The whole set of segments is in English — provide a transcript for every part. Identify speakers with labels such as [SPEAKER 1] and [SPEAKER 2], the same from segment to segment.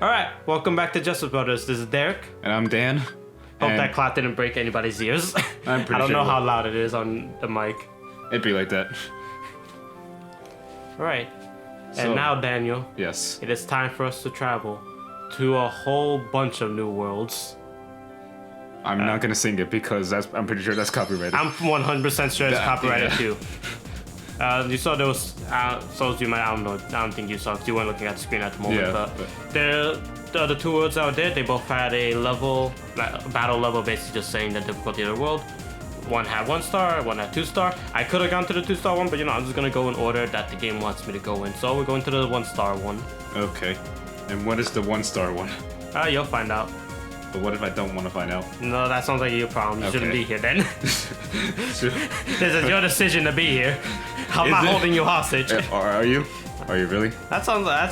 [SPEAKER 1] Alright, welcome back to Justice Brothers. This is Derek.
[SPEAKER 2] And I'm Dan.
[SPEAKER 1] Hope that clap didn't break anybody's ears.
[SPEAKER 2] I'm pretty
[SPEAKER 1] I don't
[SPEAKER 2] sure
[SPEAKER 1] know
[SPEAKER 2] it
[SPEAKER 1] how
[SPEAKER 2] will.
[SPEAKER 1] loud it is on the mic.
[SPEAKER 2] It'd be like that.
[SPEAKER 1] Alright.
[SPEAKER 2] So-
[SPEAKER 1] And now, Daniel,
[SPEAKER 2] Yes.
[SPEAKER 1] it is time for us to travel to a whole bunch of new worlds.
[SPEAKER 2] I'm not gonna sing it because I'm pretty sure that's copyrighted.
[SPEAKER 1] I'm 100% sure it's copyrighted
[SPEAKER 2] yeah.
[SPEAKER 1] too. You saw those, so you might, I don't think you saw because you weren't looking at the screen at the moment,
[SPEAKER 2] Yeah,
[SPEAKER 1] but the other two worlds out there, they both had a level, like a battle level, basically just saying the difficulty of the world. One had 1 star, one had 2 star. I could have gone to the 2-star one, but I'm just gonna go in order that the game wants me to go in. So we're going to the 1-star one.
[SPEAKER 2] Okay. And what is the 1-star one?
[SPEAKER 1] You'll find out.
[SPEAKER 2] But what if I don't want to find out?
[SPEAKER 1] No, that sounds like your problem. You shouldn't
[SPEAKER 2] Okay.
[SPEAKER 1] be here then.
[SPEAKER 2] Sure.
[SPEAKER 1] This is your decision to be here. I'm
[SPEAKER 2] Is
[SPEAKER 1] not
[SPEAKER 2] it?
[SPEAKER 1] holding you hostage.
[SPEAKER 2] Are you? Are you really?
[SPEAKER 1] That's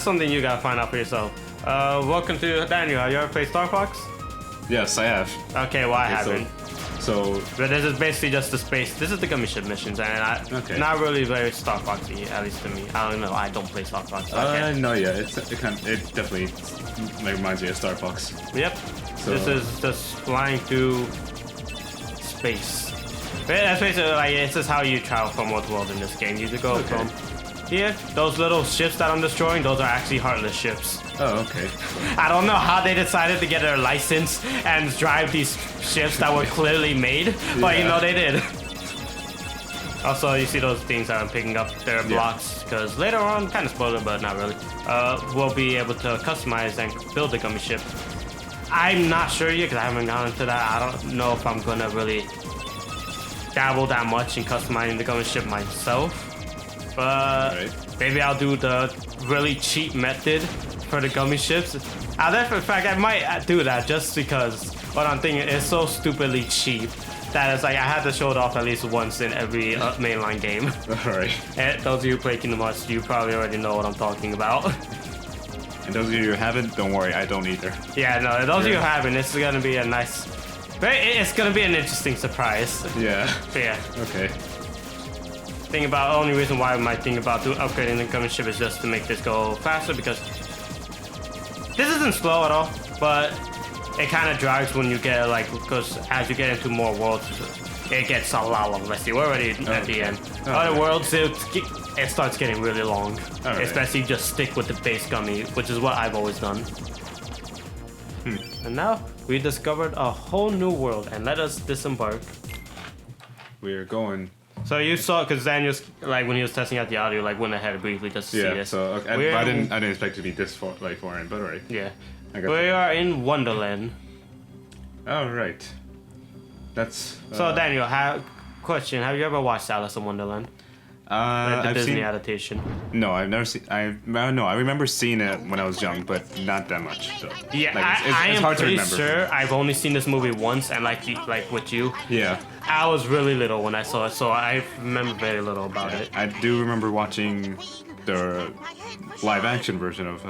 [SPEAKER 1] something you gotta find out for yourself. Welcome to Daniel. Have you ever played Star Fox?
[SPEAKER 2] Yes, I have.
[SPEAKER 1] Okay, well I
[SPEAKER 2] Okay,
[SPEAKER 1] haven't.
[SPEAKER 2] So
[SPEAKER 1] But this is basically just the space. This is the gummy ship missions, and
[SPEAKER 2] Okay.
[SPEAKER 1] not really very Star Foxy, at least to me. I don't know. I don't play Star Fox. So I can't.
[SPEAKER 2] no, yeah, it definitely reminds me of Star Fox.
[SPEAKER 1] Yep.
[SPEAKER 2] So-
[SPEAKER 1] This is just flying through space. That's basically like this is how you travel from world to world in this game. You just go
[SPEAKER 2] Okay.
[SPEAKER 1] from here. Those little ships that I'm destroying, those are actually Heartless ships.
[SPEAKER 2] Oh, okay.
[SPEAKER 1] I don't know how they decided to get their license and drive these ships that were clearly made, but
[SPEAKER 2] Yeah.
[SPEAKER 1] they did. Also, you see those things that I'm picking up, their blocks, because later on, kind of spoiler, but not really, we'll be able to customize and build a gummy ship. I'm not sure yet, because I haven't gone into that. I don't know if I'm gonna really dabble that much in customizing the gummy ship myself, but
[SPEAKER 2] Right.
[SPEAKER 1] maybe I'll do the really cheap method for the gummy ships. In fact, I might do that just because what I'm thinking is so stupidly cheap that it's like I have to show it off at least once in every mainline game.
[SPEAKER 2] All right.
[SPEAKER 1] And those of you who play Kingdom Hearts, you probably already know what I'm talking about.
[SPEAKER 2] And those of you who haven't, don't worry, I don't either.
[SPEAKER 1] Yeah, no, those of you who haven't, it's gonna be a nice, it's gonna be an interesting surprise.
[SPEAKER 2] Yeah.
[SPEAKER 1] But yeah.
[SPEAKER 2] Okay.
[SPEAKER 1] Think about the only reason why I might think about upgrading the gummy ship is just to make this go faster, because this isn't slow at all, but it kind of drags when you get because as you get into more worlds, it gets a lot longer. Let's see, we're already at the end.
[SPEAKER 2] Okay.
[SPEAKER 1] Other worlds, it starts getting really long,
[SPEAKER 2] Alright.
[SPEAKER 1] especially if you just stick with the base gummy, which is what I've always done. And now we discovered a whole new world, and let us disembark.
[SPEAKER 2] We're going.
[SPEAKER 1] So you saw, because Daniel's when he was testing out the audio, went ahead briefly just to see
[SPEAKER 2] Yeah.
[SPEAKER 1] this.
[SPEAKER 2] So okay,
[SPEAKER 1] We're
[SPEAKER 2] I
[SPEAKER 1] in-
[SPEAKER 2] didn't expect it to be this foreign, but alright.
[SPEAKER 1] Yeah.
[SPEAKER 2] I got
[SPEAKER 1] We
[SPEAKER 2] that.
[SPEAKER 1] are in Wonderland.
[SPEAKER 2] Oh right. That's.
[SPEAKER 1] So Daniel, question: have you ever watched Alice in Wonderland? The
[SPEAKER 2] I've
[SPEAKER 1] Disney
[SPEAKER 2] seen.
[SPEAKER 1] adaptation.
[SPEAKER 2] No, I've never seen. No, I remember seeing it when I was young, but not that much. So.
[SPEAKER 1] Yeah,
[SPEAKER 2] Like,
[SPEAKER 1] I
[SPEAKER 2] it's
[SPEAKER 1] am
[SPEAKER 2] hard to
[SPEAKER 1] pretty
[SPEAKER 2] remember.
[SPEAKER 1] sure I've only seen this movie once, and like with you,
[SPEAKER 2] Yeah.
[SPEAKER 1] I was really little when I saw it, so I remember very little about it.
[SPEAKER 2] I do remember watching the live action version of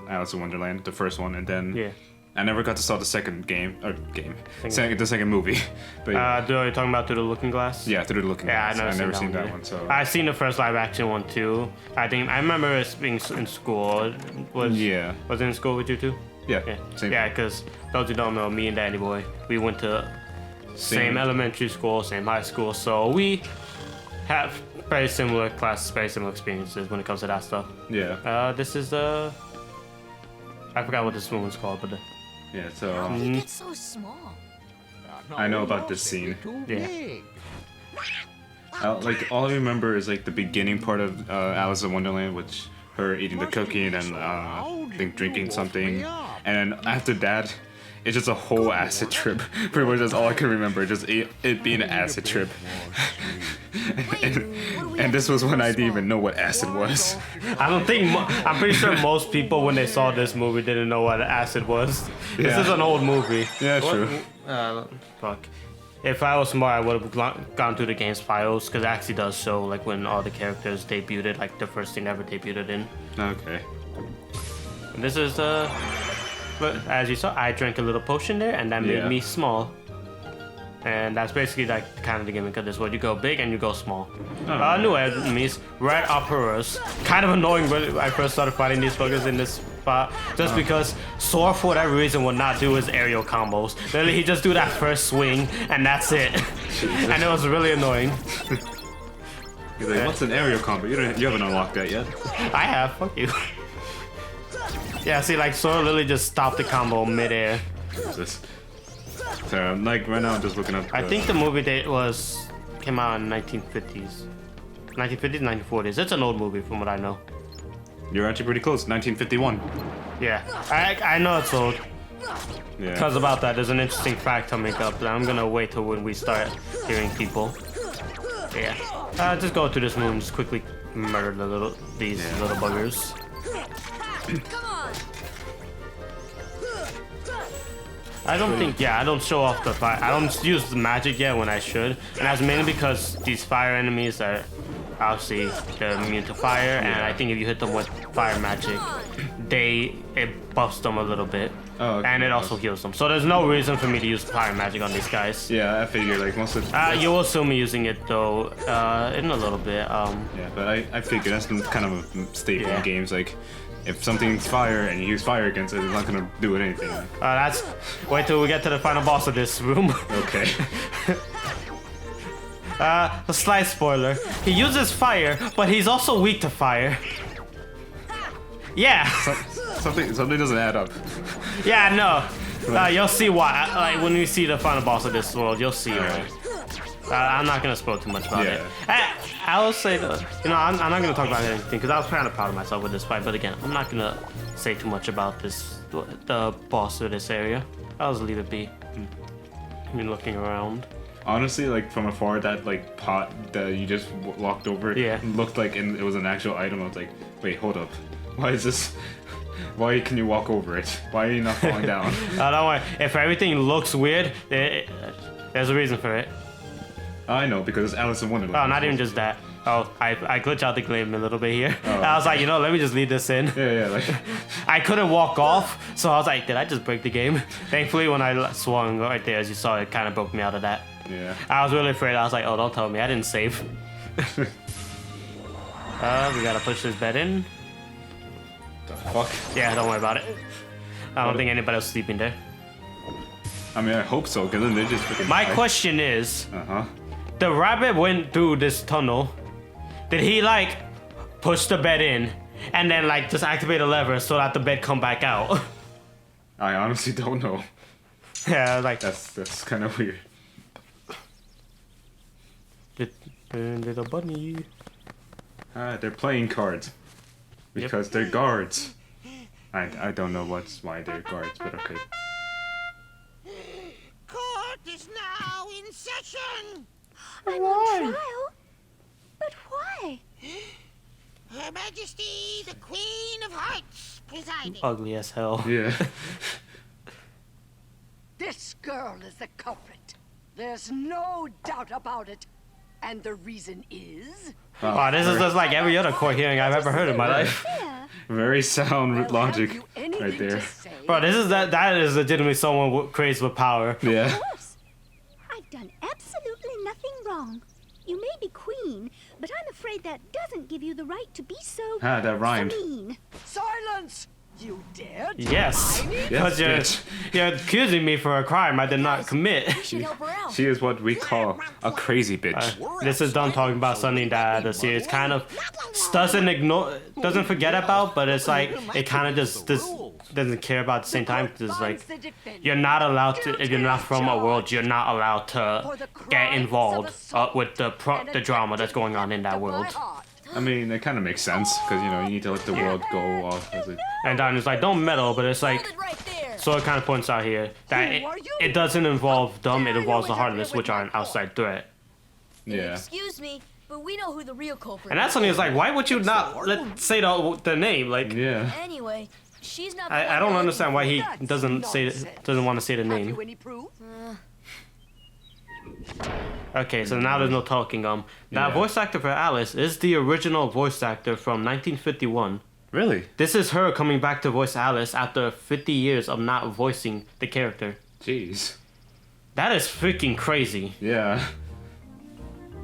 [SPEAKER 2] Alice in Wonderland, the first one, and then
[SPEAKER 1] Yeah.
[SPEAKER 2] I never got to saw the second the second movie. But
[SPEAKER 1] Are you talking about Through the Looking Glass?
[SPEAKER 2] yeah, Through the Looking
[SPEAKER 1] Yeah,
[SPEAKER 2] Glass.
[SPEAKER 1] I've never
[SPEAKER 2] seen that
[SPEAKER 1] either.
[SPEAKER 2] one. So
[SPEAKER 1] I've seen the first live action one too. I remember it being in school.
[SPEAKER 2] yeah,
[SPEAKER 1] Was it in school with you too?
[SPEAKER 2] yeah,
[SPEAKER 1] Yeah,
[SPEAKER 2] same.
[SPEAKER 1] yeah. Because those who don't know, me and Danny Boy, we went to same elementary school, same high school, so we have very similar classes, very similar experiences when it comes to that stuff.
[SPEAKER 2] Yeah,
[SPEAKER 1] This is I forgot what this woman's called, but
[SPEAKER 2] yeah. So
[SPEAKER 3] It's so small.
[SPEAKER 2] I know about this scene.
[SPEAKER 1] yeah.
[SPEAKER 2] Like all I remember is like the beginning part of Alice in Wonderland, which her eating the cookie and then I think drinking something, and then after that, it's just a whole acid trip. Pretty much that's all I can remember. Just it being an acid trip. and this was when I didn't even know what acid was.
[SPEAKER 1] I don't think I'm pretty sure most people when they saw this movie didn't know what acid was. This
[SPEAKER 2] Yeah.
[SPEAKER 1] is an old movie.
[SPEAKER 2] Yeah, true.
[SPEAKER 1] Fuck. If I was smart, I would have gone through the game's files, because it actually does show when all the characters debuted, the first thing ever debuted in.
[SPEAKER 2] Okay.
[SPEAKER 1] And this is but as you saw, I drank a little potion there, and that made
[SPEAKER 2] Yeah.
[SPEAKER 1] me small. And that's basically kind of the gimmick of this world. You go big and you go small. New enemies, red operas. Kind of annoying when I first started fighting these buggers in this spot just because Sora, for whatever reason, would not do his aerial combos. Literally, he just do that first swing, and that's it. And it was really annoying.
[SPEAKER 2] He's like, what's an aerial combo? You haven't unlocked that yet.
[SPEAKER 1] I have, fuck you. Yeah, see, like, Sora literally just stopped the combo mid-air.
[SPEAKER 2] Jesus. So, like, right now I'm just looking up...
[SPEAKER 1] I think the movie date came out in 1950s. 1950s, 1940s. It's an old movie from what I know.
[SPEAKER 2] You're actually pretty close. 1951.
[SPEAKER 1] Yeah, I know it's old.
[SPEAKER 2] Yeah.
[SPEAKER 1] Because about that, there's an interesting fact to make up. I'm gonna wait till when we start hearing people. Yeah. Just go through this room and just quickly murder these little buggers.
[SPEAKER 3] Come on.
[SPEAKER 1] I don't show off the fire. I don't use the magic yet when I should. And that's mainly because these fire enemies are obviously they're immune to fire, and I think if you hit them with fire magic, it buffs them a little bit.
[SPEAKER 2] Oh, okay.
[SPEAKER 1] And it also heals them. So there's no reason for me to use fire magic on these guys.
[SPEAKER 2] Yeah, I figure like most of
[SPEAKER 1] You will still be using it though in a little bit.
[SPEAKER 2] Yeah, but I figure that's kind of a staple in games. Like, if something's fire and you use fire against it, it's not gonna do it anything.
[SPEAKER 1] Wait till we get to the final boss of this room.
[SPEAKER 2] Okay.
[SPEAKER 1] A slight spoiler. He uses fire, but he's also weak to fire. Yeah.
[SPEAKER 2] Something doesn't add up.
[SPEAKER 1] Yeah, no. You'll see why. Like when we see the final boss of this world, you'll see why. I'm not gonna spoil too much about it. I will say that, I'm not gonna talk about anything because I was kind of proud of myself with this fight. But again, I'm not gonna say too much about the boss of this area. I'll just leave it be. I mean, looking around.
[SPEAKER 2] Honestly, like from afar, that like pot that you just walked over looked like it was an actual item. I was like, wait, hold up. Why is this? Why can you walk over it? Why are you not falling down?
[SPEAKER 1] Don't worry. If everything looks weird, there's a reason for it.
[SPEAKER 2] I know, because it's Alice in Wonderland.
[SPEAKER 1] Oh, not even just that. Oh, I glitched out the game a little bit here. I was like, let me just leave this in.
[SPEAKER 2] Yeah, like...
[SPEAKER 1] I couldn't walk off, so I was like, did I just break the game? Thankfully, when I swung right there, as you saw, it kind of broke me out of that.
[SPEAKER 2] Yeah.
[SPEAKER 1] I was really afraid. I was like, oh, don't tell me. I didn't save. We gotta push this bed in.
[SPEAKER 2] The fuck?
[SPEAKER 1] Yeah, don't worry about it. I don't think anybody else is sleeping there.
[SPEAKER 2] I mean, I hope so, because then they just freaking
[SPEAKER 1] My question is...
[SPEAKER 2] Uh-huh.
[SPEAKER 1] The rabbit went through this tunnel. Did he like push the bed in and then like just activate a lever so that the bed come back out?
[SPEAKER 2] I honestly don't know.
[SPEAKER 1] Yeah, like
[SPEAKER 2] that's kind of weird.
[SPEAKER 1] Little bunny.
[SPEAKER 2] They're playing cards because they're guards. I don't know why they're guards, but okay.
[SPEAKER 3] Court is now in session.
[SPEAKER 4] I'm on trial? But why?
[SPEAKER 3] Her Majesty, the Queen of Hearts, presiding.
[SPEAKER 1] Ugly as hell.
[SPEAKER 2] Yeah.
[SPEAKER 5] This girl is the culprit. There's no doubt about it. And the reason is...
[SPEAKER 1] Wow, this is just like every other court hearing I've ever heard in my life.
[SPEAKER 2] Very sound logic right there.
[SPEAKER 1] Bro, that is legitimately someone crazed with power.
[SPEAKER 2] Yeah.
[SPEAKER 4] Of course. I've done absolutely nothing wrong. You may be queen, but I'm afraid that doesn't give you the right to be so
[SPEAKER 2] that rhymed.
[SPEAKER 4] mean.
[SPEAKER 5] Silence! You dare?
[SPEAKER 1] Yes.
[SPEAKER 2] Yes,
[SPEAKER 1] Because you're accusing me for a crime I did not commit.
[SPEAKER 4] Should help her out.
[SPEAKER 2] She is what we call a crazy bitch.
[SPEAKER 1] This is done talking about something that the series kind of doesn't forget about, but it's like it kind of just doesn't care about at the same time. Because like you're not allowed to, if you're not from a world, you're not allowed to get involved with the drama that's going on in that world.
[SPEAKER 2] I mean, it kind of makes sense because you need to let the world go off as it.
[SPEAKER 1] And Don is like, don't meddle, but it's like, so it kind of points out here that it doesn't involve them, it involves the Heartless, which are an outside threat.
[SPEAKER 2] Yeah.
[SPEAKER 6] Excuse me, but we know who the real culprit
[SPEAKER 1] And that's something that's like, why would you not say the name? Like,
[SPEAKER 2] Yeah.
[SPEAKER 6] Anyway, she's not.
[SPEAKER 1] I don't understand why he doesn't want to say the
[SPEAKER 5] Have
[SPEAKER 1] name.
[SPEAKER 5] you any proof?
[SPEAKER 1] Okay, so now there's no talking. That
[SPEAKER 2] Yeah.
[SPEAKER 1] voice actor for Alice is the original voice actor from 1951.
[SPEAKER 2] Really?
[SPEAKER 1] This is her coming back to voice Alice after 50 years of not voicing the character.
[SPEAKER 2] Jeez.
[SPEAKER 1] That is freaking crazy.
[SPEAKER 2] Yeah.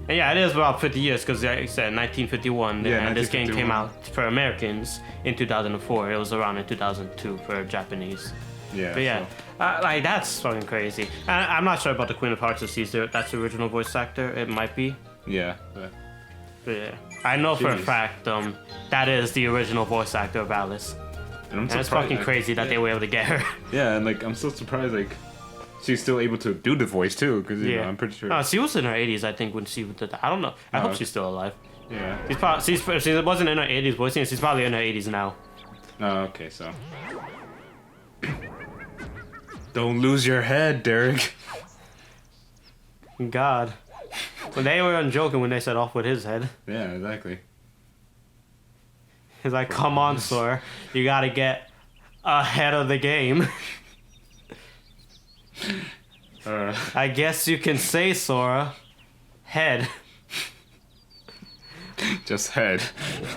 [SPEAKER 1] And yeah, it is about 50 years because like I said 1951,
[SPEAKER 2] Yeah,
[SPEAKER 1] and this game came
[SPEAKER 2] 1951.
[SPEAKER 1] out for Americans in 2004. It was around in 2002 for Japanese.
[SPEAKER 2] Yeah.
[SPEAKER 1] But yeah,
[SPEAKER 2] so-
[SPEAKER 1] like that's fucking crazy. I'm not sure about the Queen of Hearts if that's the original voice actor. It might be.
[SPEAKER 2] yeah. But
[SPEAKER 1] But yeah, I know for a
[SPEAKER 2] Jeez.
[SPEAKER 1] fact that is the original voice actor of Alice.
[SPEAKER 2] and I'm
[SPEAKER 1] And it's
[SPEAKER 2] surprised-
[SPEAKER 1] fucking crazy that they were able to get her.
[SPEAKER 2] Yeah, and like I'm so surprised like she's still able to do the voice too, because you know, I'm pretty sure.
[SPEAKER 1] She was in her 80s, I think, when she did that. I don't know. I hope
[SPEAKER 2] Oh.
[SPEAKER 1] she's still alive.
[SPEAKER 2] Yeah.
[SPEAKER 1] She wasn't in her 80s voicing it. She's probably in her 80s now.
[SPEAKER 2] Oh, okay, so. Don't lose your head, Derek.
[SPEAKER 1] God. Well, they weren't joking when they said off with his head.
[SPEAKER 2] Yeah, exactly.
[SPEAKER 1] He's like, come on, sir. You gotta get ahead of the game. I guess you can say, Sora. Head.
[SPEAKER 2] Just head.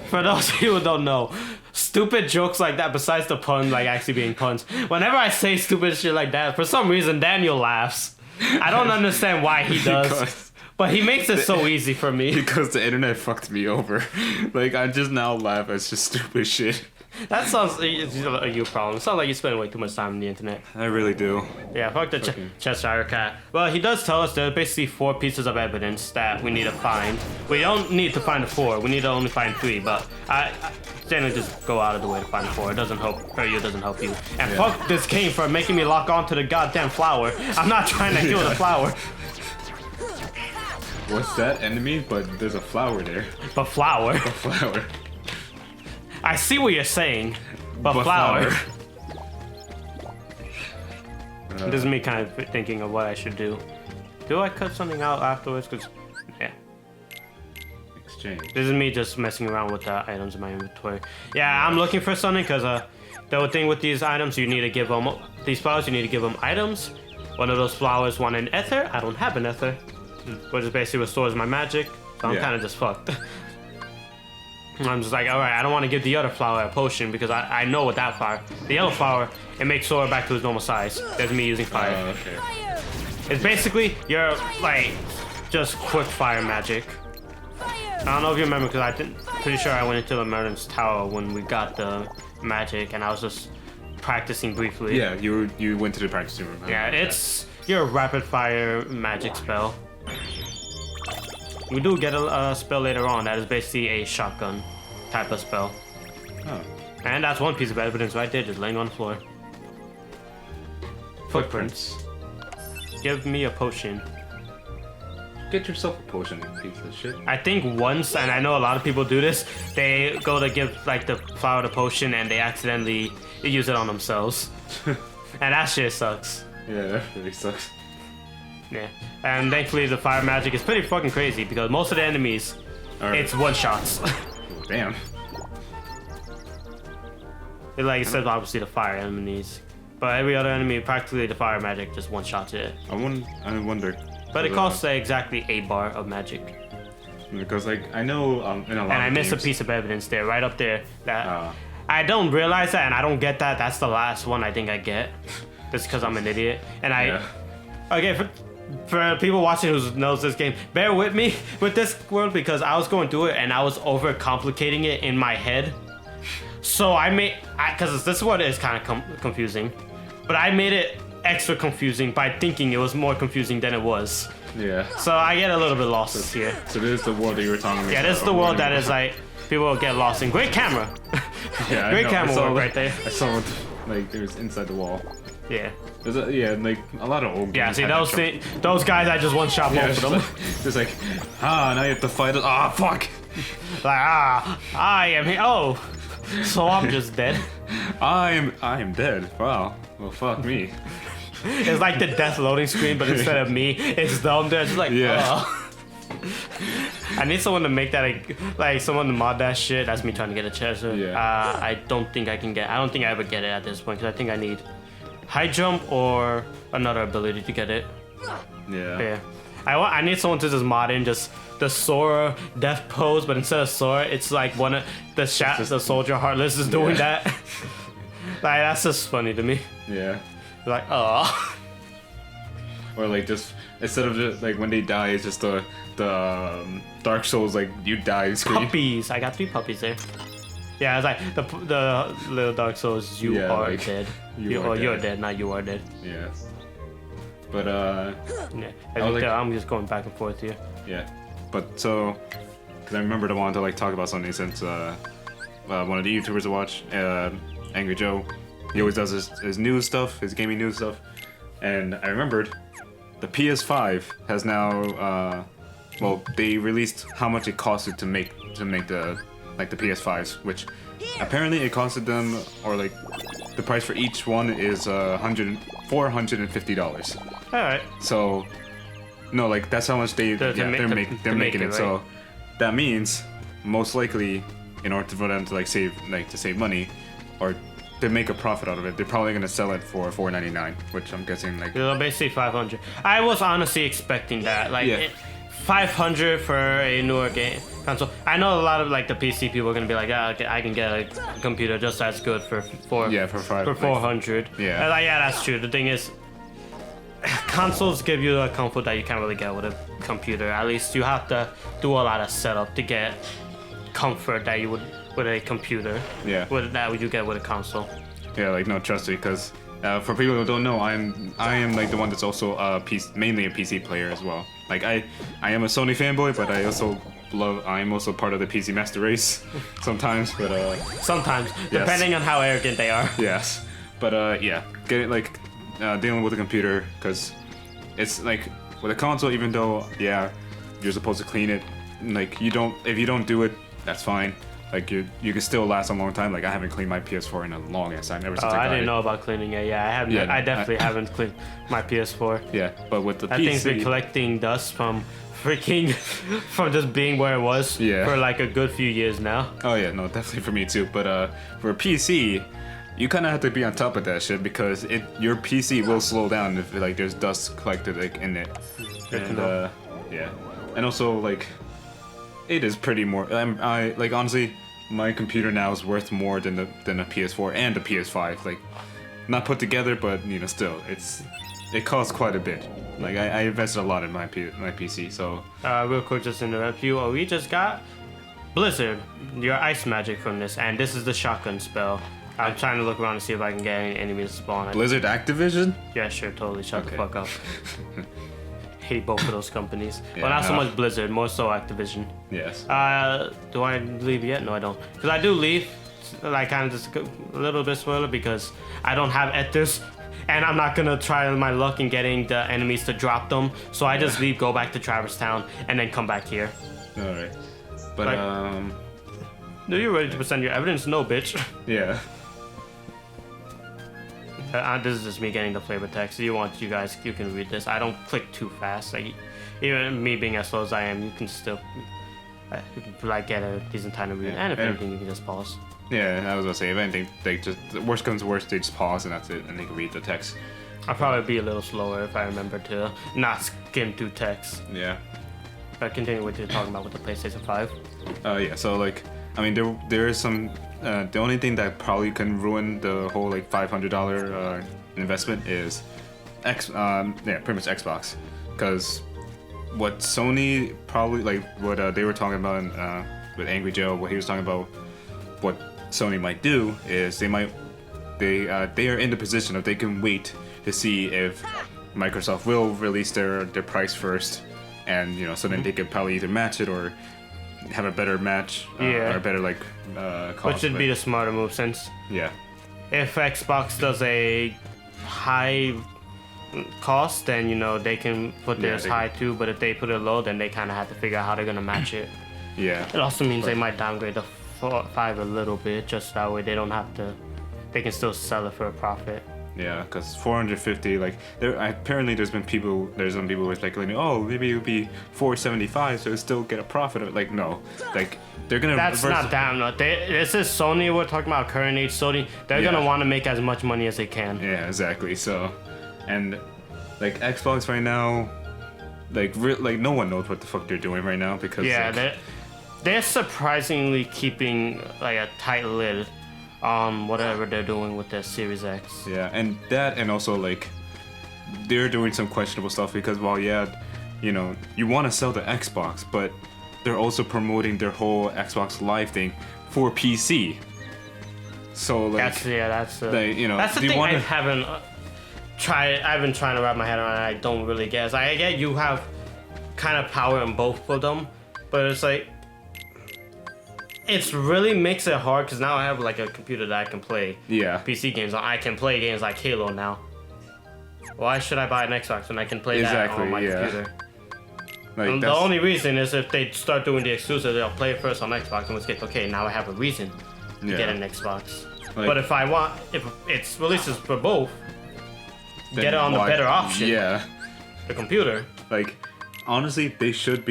[SPEAKER 1] For those of you who don't know, stupid jokes like that, besides the pun, like actually being puns, whenever I say stupid shit like that, for some reason Daniel laughs. I don't understand why he does,
[SPEAKER 2] Because-
[SPEAKER 1] but he makes it so easy for me.
[SPEAKER 2] Because the internet fucked me over. Like, I just now laugh at just stupid shit.
[SPEAKER 1] That sounds it's a you problem. It sounds like you spend way too much time on the internet.
[SPEAKER 2] I really do.
[SPEAKER 1] Yeah, fuck the
[SPEAKER 2] Fucking-
[SPEAKER 1] Cheshire Cat. Well, he does tell us there are basically 4 pieces of evidence that we need to find. We don't need to find the 4. We need to only find 3. But I generally just go out of the way to find the 4. It doesn't help. Or you doesn't help you. And
[SPEAKER 2] Yeah.
[SPEAKER 1] fuck this game for making me lock onto the goddamn flower. I'm not trying to kill the flower,
[SPEAKER 2] What's that enemy? But there's a flower there.
[SPEAKER 1] but flower.
[SPEAKER 2] A flower.
[SPEAKER 1] I see what you're saying, but,
[SPEAKER 2] But
[SPEAKER 1] flower.
[SPEAKER 2] flower.
[SPEAKER 1] This is me kind of thinking of what I should do. Do I cut something out afterwards? Cause yeah.
[SPEAKER 2] Exchange.
[SPEAKER 1] This is me just messing around with the items in my inventory. Yeah, I'm looking for something because the thing with these items, you need to give them these flowers. You need to give them items. One of those flowers want an ether. I don't have an ether, which is basically restores my magic. So I'm
[SPEAKER 2] Yeah.
[SPEAKER 1] kind of just fucked. I'm just like, all right, I don't want to give the other flower a potion because I know with that flower, the yellow flower, it makes Sora back to his normal size. There's me using fire.
[SPEAKER 2] Okay.
[SPEAKER 1] It's basically your like just quick fire magic. I don't know if you remember because pretty sure I went into the Merlin's Tower when we got the magic and I was just practicing briefly.
[SPEAKER 2] Yeah, you went to the practice room. I
[SPEAKER 1] Yeah,
[SPEAKER 2] remember
[SPEAKER 1] it's your rapid fire magic spell. We do get a spell later on that is basically a shotgun type of spell.
[SPEAKER 2] that. Oh.
[SPEAKER 1] And that's one piece of evidence right there, just laying on the floor. Footprints. Give me a potion.
[SPEAKER 2] Get yourself a potion, you piece of shit.
[SPEAKER 1] I think once, and I know a lot of people do this, they go to give like the flower the potion and they accidentally use it on themselves. And that shit sucks.
[SPEAKER 2] Yeah, that really sucks.
[SPEAKER 1] Yeah. And thankfully the fire magic is pretty fucking crazy because most of the enemies,
[SPEAKER 2] Alright.
[SPEAKER 1] it's one shots.
[SPEAKER 2] Damn.
[SPEAKER 1] Like it says obviously the fire enemies. But every other enemy, practically the fire magic just one shots it.
[SPEAKER 2] I wonder.
[SPEAKER 1] But it costs exactly a bar of magic.
[SPEAKER 2] Because like I know in a lot
[SPEAKER 1] And I
[SPEAKER 2] of
[SPEAKER 1] missed a
[SPEAKER 2] games-
[SPEAKER 1] piece of evidence there, right up there. That
[SPEAKER 2] Ah.
[SPEAKER 1] I don't realize that, and I don't get that. That's the last one I think I get, just because I'm an idiot. And
[SPEAKER 2] Yeah.
[SPEAKER 1] okay, for people watching who knows this game, bear with me with this world because I was going through it and I was over complicating it in my head. So because this one is kind of confusing, but I made it extra confusing by thinking it was more confusing than it was.
[SPEAKER 2] Yeah.
[SPEAKER 1] So I get a little bit lost here.
[SPEAKER 2] So this is the world that you were talking about.
[SPEAKER 1] Yeah, this is the world that is like people get lost in. Great camera.
[SPEAKER 2] Yeah, I
[SPEAKER 1] Great
[SPEAKER 2] know.
[SPEAKER 1] camera
[SPEAKER 2] I saw
[SPEAKER 1] work right there.
[SPEAKER 2] I saw it, like there's inside the wall.
[SPEAKER 1] Yeah.
[SPEAKER 2] There's like a lot of old games.
[SPEAKER 1] Yeah, see
[SPEAKER 2] had
[SPEAKER 1] those
[SPEAKER 2] that
[SPEAKER 1] those guys I just one shot
[SPEAKER 2] trouble.
[SPEAKER 1] both
[SPEAKER 2] Yeah,
[SPEAKER 1] of them.
[SPEAKER 2] Just like, now you have to fight it. Ah, fuck.
[SPEAKER 1] Like I am here. Oh, so I'm just dead.
[SPEAKER 2] I am dead. Wow. Well, fuck me.
[SPEAKER 1] It's like the death loading screen, but instead of me, it's them there. It's like,
[SPEAKER 2] Yeah.
[SPEAKER 1] oh. I need someone to make that like someone to mod that shit. That's me trying to get a treasure.
[SPEAKER 2] Yeah.
[SPEAKER 1] I don't think I can get. I don't think I ever get it at this point because I think I need high jump or another ability to get it.
[SPEAKER 2] Yeah.
[SPEAKER 1] Yeah. I need someone to just mod in just the Sora death pose, but instead of Sora, it's like one of the the soldier Heartless is doing
[SPEAKER 2] Yeah.
[SPEAKER 1] that. Like that's just funny to me.
[SPEAKER 2] Yeah.
[SPEAKER 1] Like, oh.
[SPEAKER 2] or like just instead of just like when they die, it's just the Dark Souls like you die screen.
[SPEAKER 1] Puppies. I got 3 puppies there. Yeah, it's like the little Dark Souls. You
[SPEAKER 2] Yeah,
[SPEAKER 1] are
[SPEAKER 2] like,
[SPEAKER 1] dead.
[SPEAKER 2] you're
[SPEAKER 1] You're
[SPEAKER 2] dead.
[SPEAKER 1] dead, not you are dead.
[SPEAKER 2] Yeah. But
[SPEAKER 1] Yeah, I think
[SPEAKER 2] like-
[SPEAKER 1] that I'm just going back and forth here.
[SPEAKER 2] yeah. But so, because I remembered I wanted to like talk about something since one of the YouTubers I watch, Angry Joe, he always does his news stuff, his gaming news stuff, and I remembered the PS5 has now, well, they released how much it costed to make the PS5s, which apparently it costed them, or like the price for each one is $450.
[SPEAKER 1] All right.
[SPEAKER 2] So, no, like that's how much they're making it. So that means most likely, in order for them to save money, or to make a profit out of it, they're probably gonna sell it for $499, which I'm guessing like.
[SPEAKER 1] So basically 500. I was honestly expecting that. Like
[SPEAKER 2] Yeah.
[SPEAKER 1] 500 for a newer game console. I know a lot of like the PC people are gonna be like, yeah, I can get a computer just as good for
[SPEAKER 2] For
[SPEAKER 1] 400.
[SPEAKER 2] Yeah.
[SPEAKER 1] And, like, yeah, that's true. The thing is, consoles give you a comfort that you can't really get with a computer. At least you have to do a lot of setup to get comfort that you would with a computer.
[SPEAKER 2] Yeah.
[SPEAKER 1] With that, would you get with a console?
[SPEAKER 2] Yeah, like no, trust me, because for people who don't know, I am like the one that's also mainly a PC player as well. Like I am a Sony fanboy, but I'm also part of the PC master race sometimes. But
[SPEAKER 1] Sometimes, depending on how arrogant they are.
[SPEAKER 2] yes, but yeah, get it like dealing with a computer, because it's like with a console, even though you're supposed to clean it, like if you don't do it, that's fine. Like you can still last a long time. Like I haven't cleaned my PS4 in a long ass time ever since I got
[SPEAKER 1] I didn't
[SPEAKER 2] it.
[SPEAKER 1] know about cleaning it. Yeah, I haven't.
[SPEAKER 2] Yeah,
[SPEAKER 1] I definitely haven't cleaned my PS4.
[SPEAKER 2] Yeah, but with the
[SPEAKER 1] That
[SPEAKER 2] PC,
[SPEAKER 1] thing's been collecting dust from from just being where it was
[SPEAKER 2] Yeah.
[SPEAKER 1] for like a good few years now.
[SPEAKER 2] oh yeah, no, definitely for me too. But for a PC, you kind of have to be on top of that shit, because your PC will slow down if like there's dust collected like in it.
[SPEAKER 1] Good to
[SPEAKER 2] And
[SPEAKER 1] know.
[SPEAKER 2] yeah, and also like it is pretty more. I like honestly, my computer now is worth more than a PS4 and a PS5. Like not put together, but still it costs quite a bit. Like I invested a lot in my PC, so
[SPEAKER 1] Real quick, just interrupt you. We just got Blizzard, your ice magic from this, and this is the shotgun spell. I'm trying to look around to see if I can get any enemies to spawn.
[SPEAKER 2] Blizzard Activision.
[SPEAKER 1] Yeah, sure, totally. Shut
[SPEAKER 2] Okay.
[SPEAKER 1] the fuck up. Hate both of those companies.
[SPEAKER 2] Yeah,
[SPEAKER 1] well, not so
[SPEAKER 2] no.
[SPEAKER 1] much Blizzard, more so Activision.
[SPEAKER 2] Yes.
[SPEAKER 1] Do I leave yet? No, I don't. Because I do leave, like kind of just a little bit spoiler, because I don't have ethers, and I'm not gonna try my luck in getting the enemies to drop them. So I just leave, go back to Traverse Town, and then come back here.
[SPEAKER 2] All right. But
[SPEAKER 1] Like- Are you ready to present your evidence? No, bitch.
[SPEAKER 2] yeah.
[SPEAKER 1] This is just me getting the flavor text. You can read this. I don't click too fast. Like, even me being as slow as I am, you can still like get a decent time to read. And if
[SPEAKER 2] Yeah.
[SPEAKER 1] anything, you can just pause.
[SPEAKER 2] Yeah, I was gonna say, if anything, they just worst comes to worst, they just pause and that's it, and they can read the text.
[SPEAKER 1] I'll probably be a little slower if I remember to not skim through text.
[SPEAKER 2] Yeah.
[SPEAKER 1] But continue what you're talking about with the PlayStation 5.
[SPEAKER 2] Yeah. So like, I mean, there is some. The only thing that probably can ruin the whole like $500 investment is pretty much Xbox, because what Sony probably like what they were talking about with Angry Joe, what he was talking about, what Sony might do is they are in the position of they can wait to see if Microsoft will release their price first, and so then they could probably either match it or have a better match
[SPEAKER 1] Yeah.
[SPEAKER 2] or a better like cost.
[SPEAKER 1] Which should be the smarter move, since
[SPEAKER 2] yeah.
[SPEAKER 1] if Xbox does a high cost, then they can put theirs
[SPEAKER 2] they
[SPEAKER 1] high too. But if they put it low, then they kind of have to figure out how they're gonna match it.
[SPEAKER 2] Yeah.
[SPEAKER 1] It also means they might downgrade the 5 a little bit, just that way they don't have to. They can still sell it for a profit.
[SPEAKER 2] Yeah, because 450, like apparently there's some people who are speculating, oh, maybe it would be 475, so it still get a profit of it. Like no, like they're gonna.
[SPEAKER 1] That's not damn no. This is Sony. We're talking about current age Sony. They're
[SPEAKER 2] Yeah.
[SPEAKER 1] gonna want to make as much money as they can.
[SPEAKER 2] Yeah, exactly. So, and like Xbox right now, like no one knows what the fuck they're doing right now, because
[SPEAKER 1] Yeah,
[SPEAKER 2] like,
[SPEAKER 1] they're surprisingly keeping like a tight lid on whatever they're doing with their Series X.
[SPEAKER 2] yeah, and that, and also like they're doing some questionable stuff because, well, yeah, you know, you want to sell the Xbox, but they're also promoting their whole Xbox Live thing for PC. So like,
[SPEAKER 1] that's
[SPEAKER 2] like, you know,
[SPEAKER 1] that's the
[SPEAKER 2] do you
[SPEAKER 1] thing
[SPEAKER 2] wanna...
[SPEAKER 1] I haven't tried. I've been trying to wrap my head around. I don't really guess. I get you have kind of power in both of them, but it's like it's really makes it hard because now I have like a computer that I can play PC games on. I can play games like Halo now. Why should I buy an Xbox when I can play that on my computer?
[SPEAKER 2] Like,
[SPEAKER 1] The only reason is if they start doing the exclusive, they'll play it first on Xbox and we'll get, okay, now I have a reason to get an Xbox.
[SPEAKER 2] Like,
[SPEAKER 1] but if it's releases for both, get it on the better option.
[SPEAKER 2] Yeah.
[SPEAKER 1] The computer.
[SPEAKER 2] Like, honestly, they should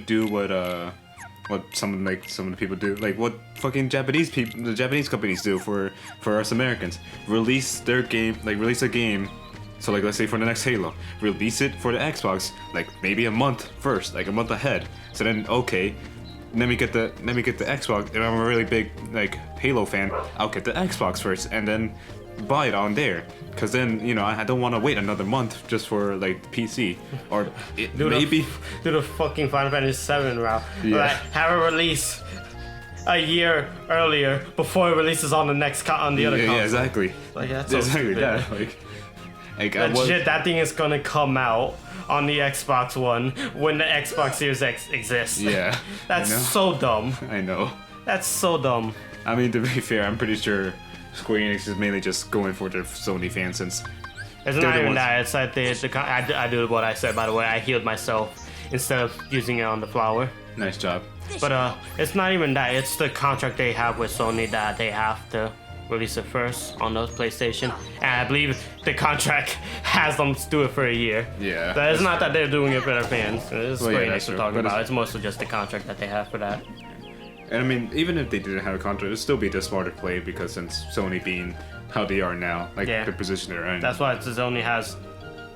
[SPEAKER 2] do what some of the people do, like what fucking the Japanese companies do for us Americans. Release their game, like release a game. So like, let's say for the next Halo, release it for the Xbox, like maybe a month first, like a month ahead. So then, okay, let me get the Xbox. If I'm a really big like Halo fan, I'll get the Xbox first and then buy it on there. Cause then, you know, I don't want to wait another month just for like PC or
[SPEAKER 1] do the fucking Final Fantasy VII route.
[SPEAKER 2] Yeah.
[SPEAKER 1] Like, have it release a year earlier before it releases on the other console.
[SPEAKER 2] Yeah, exactly.
[SPEAKER 1] Like that's so
[SPEAKER 2] exactly
[SPEAKER 1] stupid.
[SPEAKER 2] that. Like
[SPEAKER 1] Legit, that thing is gonna come out on the Xbox One when the Xbox Series X exists.
[SPEAKER 2] Yeah.
[SPEAKER 1] That's so dumb.
[SPEAKER 2] I know.
[SPEAKER 1] That's so dumb.
[SPEAKER 2] I mean, to be fair, I'm pretty sure Square Enix is mainly just going for their Sony fans since
[SPEAKER 1] it's not even that. It's like I do what I said, by the way. I healed myself instead of using it on the flower.
[SPEAKER 2] Nice job.
[SPEAKER 1] But it's not even that. It's the contract they have with Sony that they have to release it first on the PlayStation. And I believe the contract has them do it for a year.
[SPEAKER 2] Yeah.
[SPEAKER 1] So it's not that they're doing it for their fans. It's
[SPEAKER 2] Well,
[SPEAKER 1] Square
[SPEAKER 2] yeah,
[SPEAKER 1] Enix we're talking
[SPEAKER 2] but
[SPEAKER 1] about. It's mostly just the contract that they have for that.
[SPEAKER 2] And I mean, even if they didn't have a contract, it'd still be the smarter play because since Sony being how they are now, like the position they're in.
[SPEAKER 1] That's why Sony has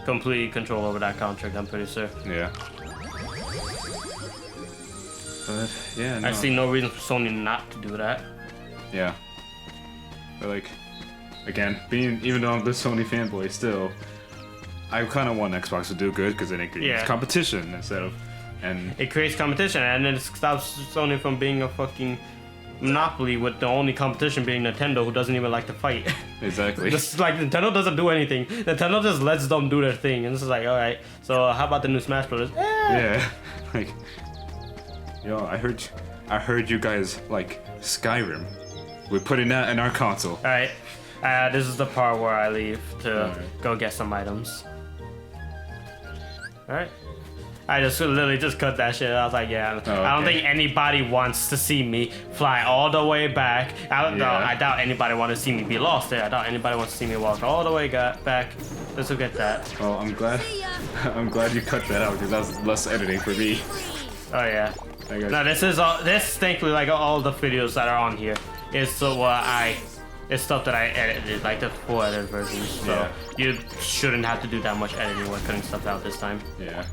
[SPEAKER 1] complete control over that contract, I'm pretty sure.
[SPEAKER 2] Yeah. But yeah, no.
[SPEAKER 1] I see no reason for Sony not to do that.
[SPEAKER 2] Yeah. But like, again, even though I'm the Sony fanboy, still, I kind of want Xbox to do good because then it creates competition instead of, and
[SPEAKER 1] it creates competition and then it stops Sony from being a fucking monopoly with the only competition being Nintendo, who doesn't even like to fight.
[SPEAKER 2] Exactly.
[SPEAKER 1] Just like Nintendo doesn't do anything. Nintendo just lets them do their thing, and it's just like, all right. So how about the new Smash Brothers?
[SPEAKER 2] Yeah. Like, yo, I heard you guys like Skyrim. We're putting that in our console.
[SPEAKER 1] All right. This is the part where I leave to go get some items. All right. I just literally just cut that shit. I was like, yeah, I don't think anybody wants to see me fly all the way back. I doubt anybody wants to see me be lost there. I doubt anybody wants to see me walk all the way back. Let's look at that.
[SPEAKER 2] Oh, I'm glad you cut that out because that was less editing for me.
[SPEAKER 1] Oh yeah. No, this thankfully like all the videos that are on here is it's stuff that I edited, like the full edited version. So you shouldn't have to do that much editing when cutting stuff out this time.
[SPEAKER 2] Yeah.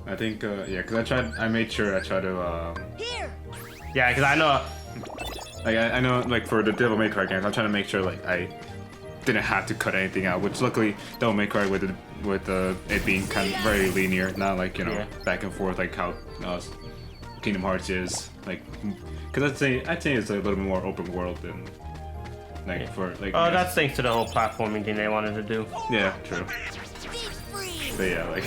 [SPEAKER 2] I think, because I made sure I tried to,
[SPEAKER 1] Yeah, because I know...
[SPEAKER 2] Like, I know, like, for the Devil May Cry games, I'm trying to make sure, like, I didn't have to cut anything out, which luckily Devil May Cry with it being kind of very linear, not like, you know, back and forth, like how Kingdom Hearts is, like, because I'd say it's a little bit more open world than, like, for, like...
[SPEAKER 1] Oh, that's thanks to the whole platforming thing they wanted to do.
[SPEAKER 2] Yeah, true. But yeah, like...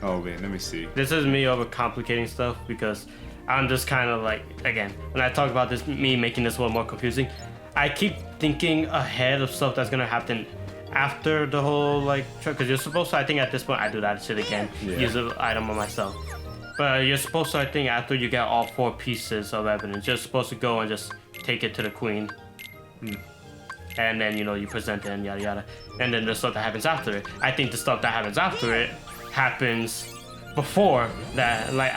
[SPEAKER 2] Oh wait, let me see.
[SPEAKER 1] This is me overcomplicating stuff because I'm just kind of like, again, when I talk about this, me making this one more confusing, I keep thinking ahead of stuff that's gonna happen after the whole like, because you're supposed to, I think at this point I do that shit again, use an item on myself. But you're supposed to, I think, after you get all 4 pieces of evidence, you're supposed to go and just take it to the queen. And then, you know, you present it and yada yada. And then the stuff that happens after it. I think the stuff that happens after it happens before that. Like,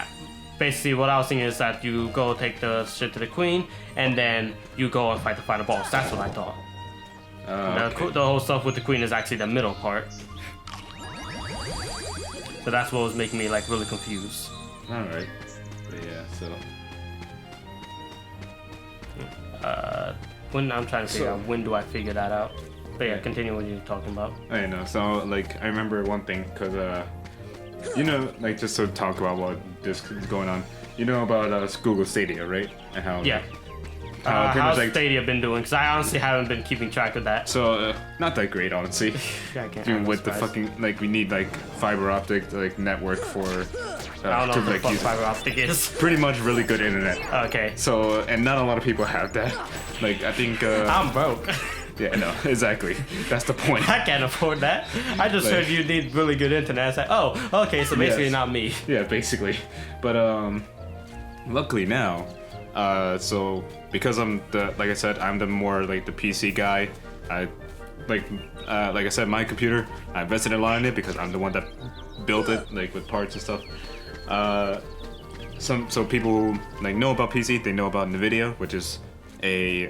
[SPEAKER 1] basically what I was thinking is that you go take the shit to the queen, and then you go and fight the final boss. That's what I thought. The whole stuff with the queen is actually the middle part. So that's what was making me like really confused.
[SPEAKER 2] Alright. But yeah, so...
[SPEAKER 1] When I'm trying to figure out when do I figure that out? But yeah, continue what you're talking about.
[SPEAKER 2] I know. So like I remember one thing because you know, like just to talk about what this is going on. You know about Google Stadia, right? And how
[SPEAKER 1] Yeah.
[SPEAKER 2] pretty
[SPEAKER 1] How's
[SPEAKER 2] much like
[SPEAKER 1] Stadia been doing? Because I honestly haven't been keeping track of that.
[SPEAKER 2] so not that great honestly.
[SPEAKER 1] I can't.
[SPEAKER 2] Dude,
[SPEAKER 1] I'm
[SPEAKER 2] with the
[SPEAKER 1] surprised.
[SPEAKER 2] fucking like we need like fiber optic like network for
[SPEAKER 1] I don't know
[SPEAKER 2] to
[SPEAKER 1] what the
[SPEAKER 2] like
[SPEAKER 1] fuck
[SPEAKER 2] use
[SPEAKER 1] fiber optic is.
[SPEAKER 2] pretty much really good internet.
[SPEAKER 1] Okay.
[SPEAKER 2] So and not a lot of people have that. Like I think
[SPEAKER 1] I'm broke.
[SPEAKER 2] yeah, no, exactly. That's the point.
[SPEAKER 1] I can't afford that. I just
[SPEAKER 2] Like-
[SPEAKER 1] heard you need really good internet. It's like, oh, okay, so basically
[SPEAKER 2] Yes.
[SPEAKER 1] not me.
[SPEAKER 2] Yeah, basically. But luckily now, so because I'm the like I said, I'm the more like the PC guy. I like I said, my computer. I invested a lot in it because I'm the one that built it, like with parts and stuff. So people who like know about PC, they know about NVIDIA, which is a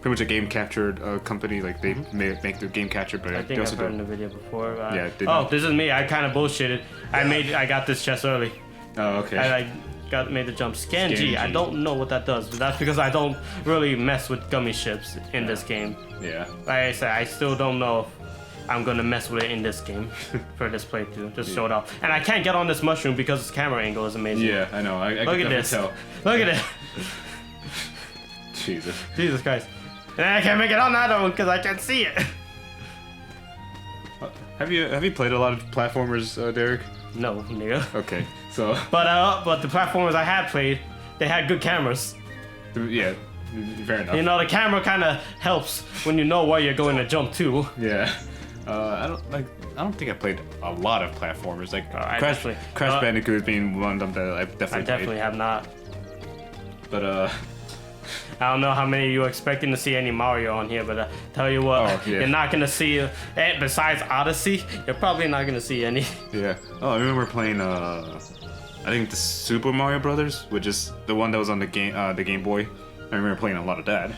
[SPEAKER 2] pretty much a game capture company. Like they make the game capture, but
[SPEAKER 1] I
[SPEAKER 2] they
[SPEAKER 1] think
[SPEAKER 2] also
[SPEAKER 1] I've heard
[SPEAKER 2] do.
[SPEAKER 1] in the video before.
[SPEAKER 2] Yeah, they
[SPEAKER 1] oh,
[SPEAKER 2] don't.
[SPEAKER 1] this is me. I kind of bullshitted. I got this chest early.
[SPEAKER 2] Oh, okay.
[SPEAKER 1] I made the jump. Scan G. I
[SPEAKER 2] G.
[SPEAKER 1] don't know what that does, but that's because I don't really mess with gummy ships in this game.
[SPEAKER 2] Yeah.
[SPEAKER 1] Like I said, I still don't know if I'm gonna mess with it in this game for this playthrough. Just show it off. And I can't get on this mushroom because its camera angle is amazing.
[SPEAKER 2] Yeah, I know. I
[SPEAKER 1] Look
[SPEAKER 2] can
[SPEAKER 1] at this.
[SPEAKER 2] tell.
[SPEAKER 1] Look at it.
[SPEAKER 2] Jesus.
[SPEAKER 1] Jesus Christ. And I can't make it on that one because I can't see it.
[SPEAKER 2] Have you played a lot of platformers, Derek?
[SPEAKER 1] No, nigga.
[SPEAKER 2] Okay, so
[SPEAKER 1] But the platformers I had played, they had good cameras.
[SPEAKER 2] yeah, fair enough.
[SPEAKER 1] You know, the camera kind of helps when you know where you're going to jump to.
[SPEAKER 2] Yeah. I don't think I played a lot of platformers. Like
[SPEAKER 1] I
[SPEAKER 2] Crash
[SPEAKER 1] definitely-
[SPEAKER 2] Bandicoot being one of them that I've
[SPEAKER 1] I
[SPEAKER 2] definitely
[SPEAKER 1] definitely
[SPEAKER 2] played.
[SPEAKER 1] have not.
[SPEAKER 2] But
[SPEAKER 1] I don't know how many of you are expecting to see any Mario on here, but tell you what,
[SPEAKER 2] Oh, yeah.
[SPEAKER 1] you're not gonna see. Besides Odyssey, you're probably not gonna see any.
[SPEAKER 2] yeah. Oh, I remember playing I think the Super Mario Brothers, which is the one that was on the Game Boy. I remember playing a lot of that.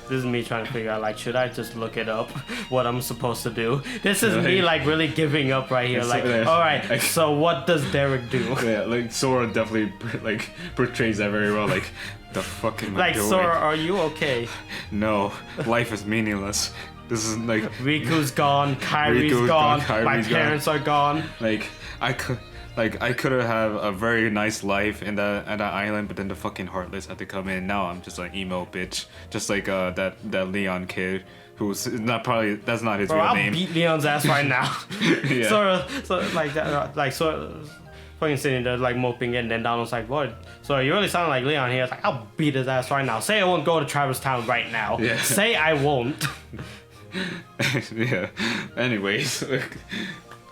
[SPEAKER 1] This is me trying to figure out, like, should I just look it up, what I'm supposed to do? This is me, like, really giving up right here.
[SPEAKER 2] It's
[SPEAKER 1] Like,
[SPEAKER 2] like-
[SPEAKER 1] all right, so what does Derek do?
[SPEAKER 2] Yeah, like Sora definitely like portrays that very well. Like the fuck am I
[SPEAKER 1] Like,
[SPEAKER 2] doing?
[SPEAKER 1] Sora, are you okay?
[SPEAKER 2] No, life is meaningless. This is like
[SPEAKER 1] Riku's gone, Kyrie's
[SPEAKER 2] Riku's
[SPEAKER 1] gone,
[SPEAKER 2] gone,
[SPEAKER 1] my
[SPEAKER 2] Kyrie's gone.
[SPEAKER 1] parents are gone.
[SPEAKER 2] like I could have a very nice life in that island, but then the fucking Heartless had to come in. Now I'm just like emo bitch, just like that Leon kid who's that's not his
[SPEAKER 1] Bro,
[SPEAKER 2] real
[SPEAKER 1] I'll
[SPEAKER 2] name.
[SPEAKER 1] beat Leon's ass right now.
[SPEAKER 2] Yeah.
[SPEAKER 1] So like that, like so, fucking sitting there like moping, and then Donald's like, "What? So you really sound like Leon here." It's like, "I'll beat his ass right now. Say I won't go to Travis Town right now.
[SPEAKER 2] Yeah.
[SPEAKER 1] Say I won't."
[SPEAKER 2] Yeah. Anyways,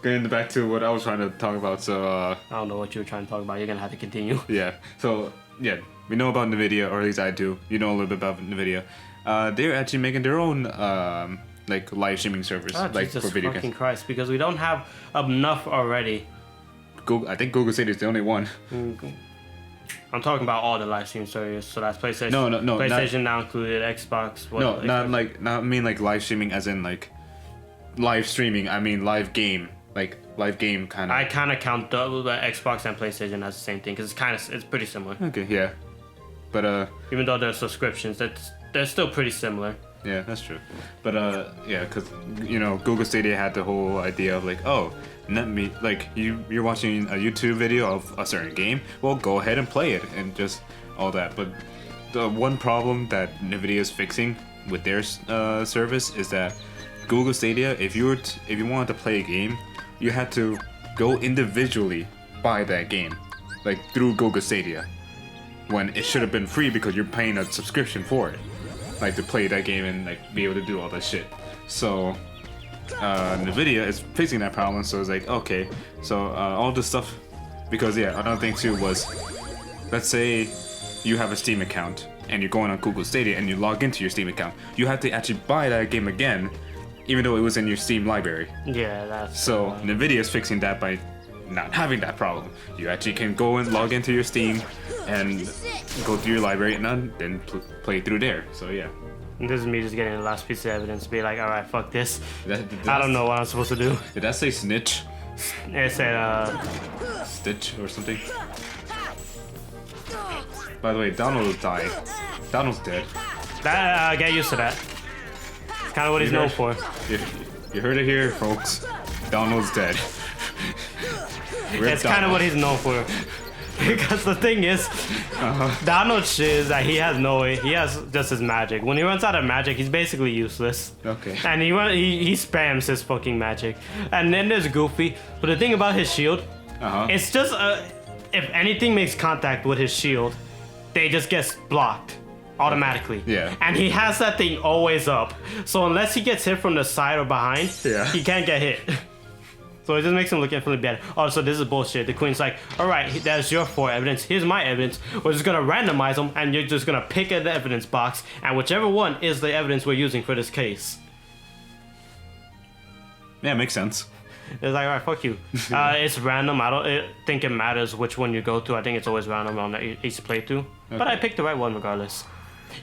[SPEAKER 2] getting back to what I was trying to talk about. So
[SPEAKER 1] I don't know what you were trying to talk about. You're gonna have to continue.
[SPEAKER 2] yeah. So yeah, we know about NVIDIA, or at least I do. You know a little bit about NVIDIA. They're actually making their own like live streaming servers,
[SPEAKER 1] Oh,
[SPEAKER 2] like
[SPEAKER 1] Jesus
[SPEAKER 2] for video
[SPEAKER 1] fucking
[SPEAKER 2] games.
[SPEAKER 1] Christ! Because we don't have enough already.
[SPEAKER 2] I think Google Stadia is the only one.
[SPEAKER 1] I'm talking about all the live stream servers. So that's PlayStation.
[SPEAKER 2] No,
[SPEAKER 1] PlayStation now included, Xbox. What,
[SPEAKER 2] No, not
[SPEAKER 1] Xbox.
[SPEAKER 2] like not mean like live streaming as in like live streaming. I mean live game, like live game kind of.
[SPEAKER 1] I kind of count the Xbox and PlayStation as the same thing because it's pretty similar.
[SPEAKER 2] Okay, yeah, but
[SPEAKER 1] Even though they're subscriptions, they're still pretty similar.
[SPEAKER 2] yeah, that's true. But yeah, because you know Google Stadia had the whole idea of like, oh, let me like you're watching a YouTube video of a certain game. Well, go ahead and play it and just all that. But the one problem that NVIDIA is fixing with their service is that Google Stadia, if you wanted to play a game, you had to go individually buy that game, like through Google Stadia, when it should have been free because you're paying a subscription for it, like to play that game and like be able to do all that shit. So NVIDIA is fixing that problem. So it's like, okay, so all this stuff, because yeah, another thing too was, let's say you have a Steam account and you're going on Google Stadia and you log into your Steam account, you have to actually buy that game again, even though it was in your Steam library.
[SPEAKER 1] Yeah, that's.
[SPEAKER 2] So NVIDIA is fixing that by not having that problem. You actually can go and log into your Steam and go through your library and then play through there. So yeah.
[SPEAKER 1] This is me just getting the last piece of evidence. Be like, all right, fuck this.
[SPEAKER 2] Did
[SPEAKER 1] I don't know what I'm supposed to do.
[SPEAKER 2] Did that say snitch?
[SPEAKER 1] It said,
[SPEAKER 2] Stitch or something? By the way, Donald died. Donald's dead.
[SPEAKER 1] get used to that. kind of what he's known for.
[SPEAKER 2] You heard it here, folks. Donald's dead.
[SPEAKER 1] It's kind of what he's known for. Because the thing is, Donald's shit is that he has just his magic. When he runs out of magic, he's basically useless.
[SPEAKER 2] Okay.
[SPEAKER 1] And he spams his fucking magic. And then there's Goofy. But the thing about his shield, it's just if anything makes contact with his shield, they just get blocked automatically.
[SPEAKER 2] Yeah.
[SPEAKER 1] And he has that thing always up. So unless he gets hit from the side or behind, he can't get hit. So it just makes him look infinitely better. Oh, so this is bullshit. The queen's like, all right, that's your 4 evidence. Here's my evidence. We're just gonna randomize them, and you're just gonna pick an evidence box, and whichever one is the evidence we're using for this case.
[SPEAKER 2] Yeah, makes sense.
[SPEAKER 1] It's like, all right, fuck you. It's random. I don't think it matters which one you go to. I think it's always random on each playthrough. Okay. But I picked the right one regardless.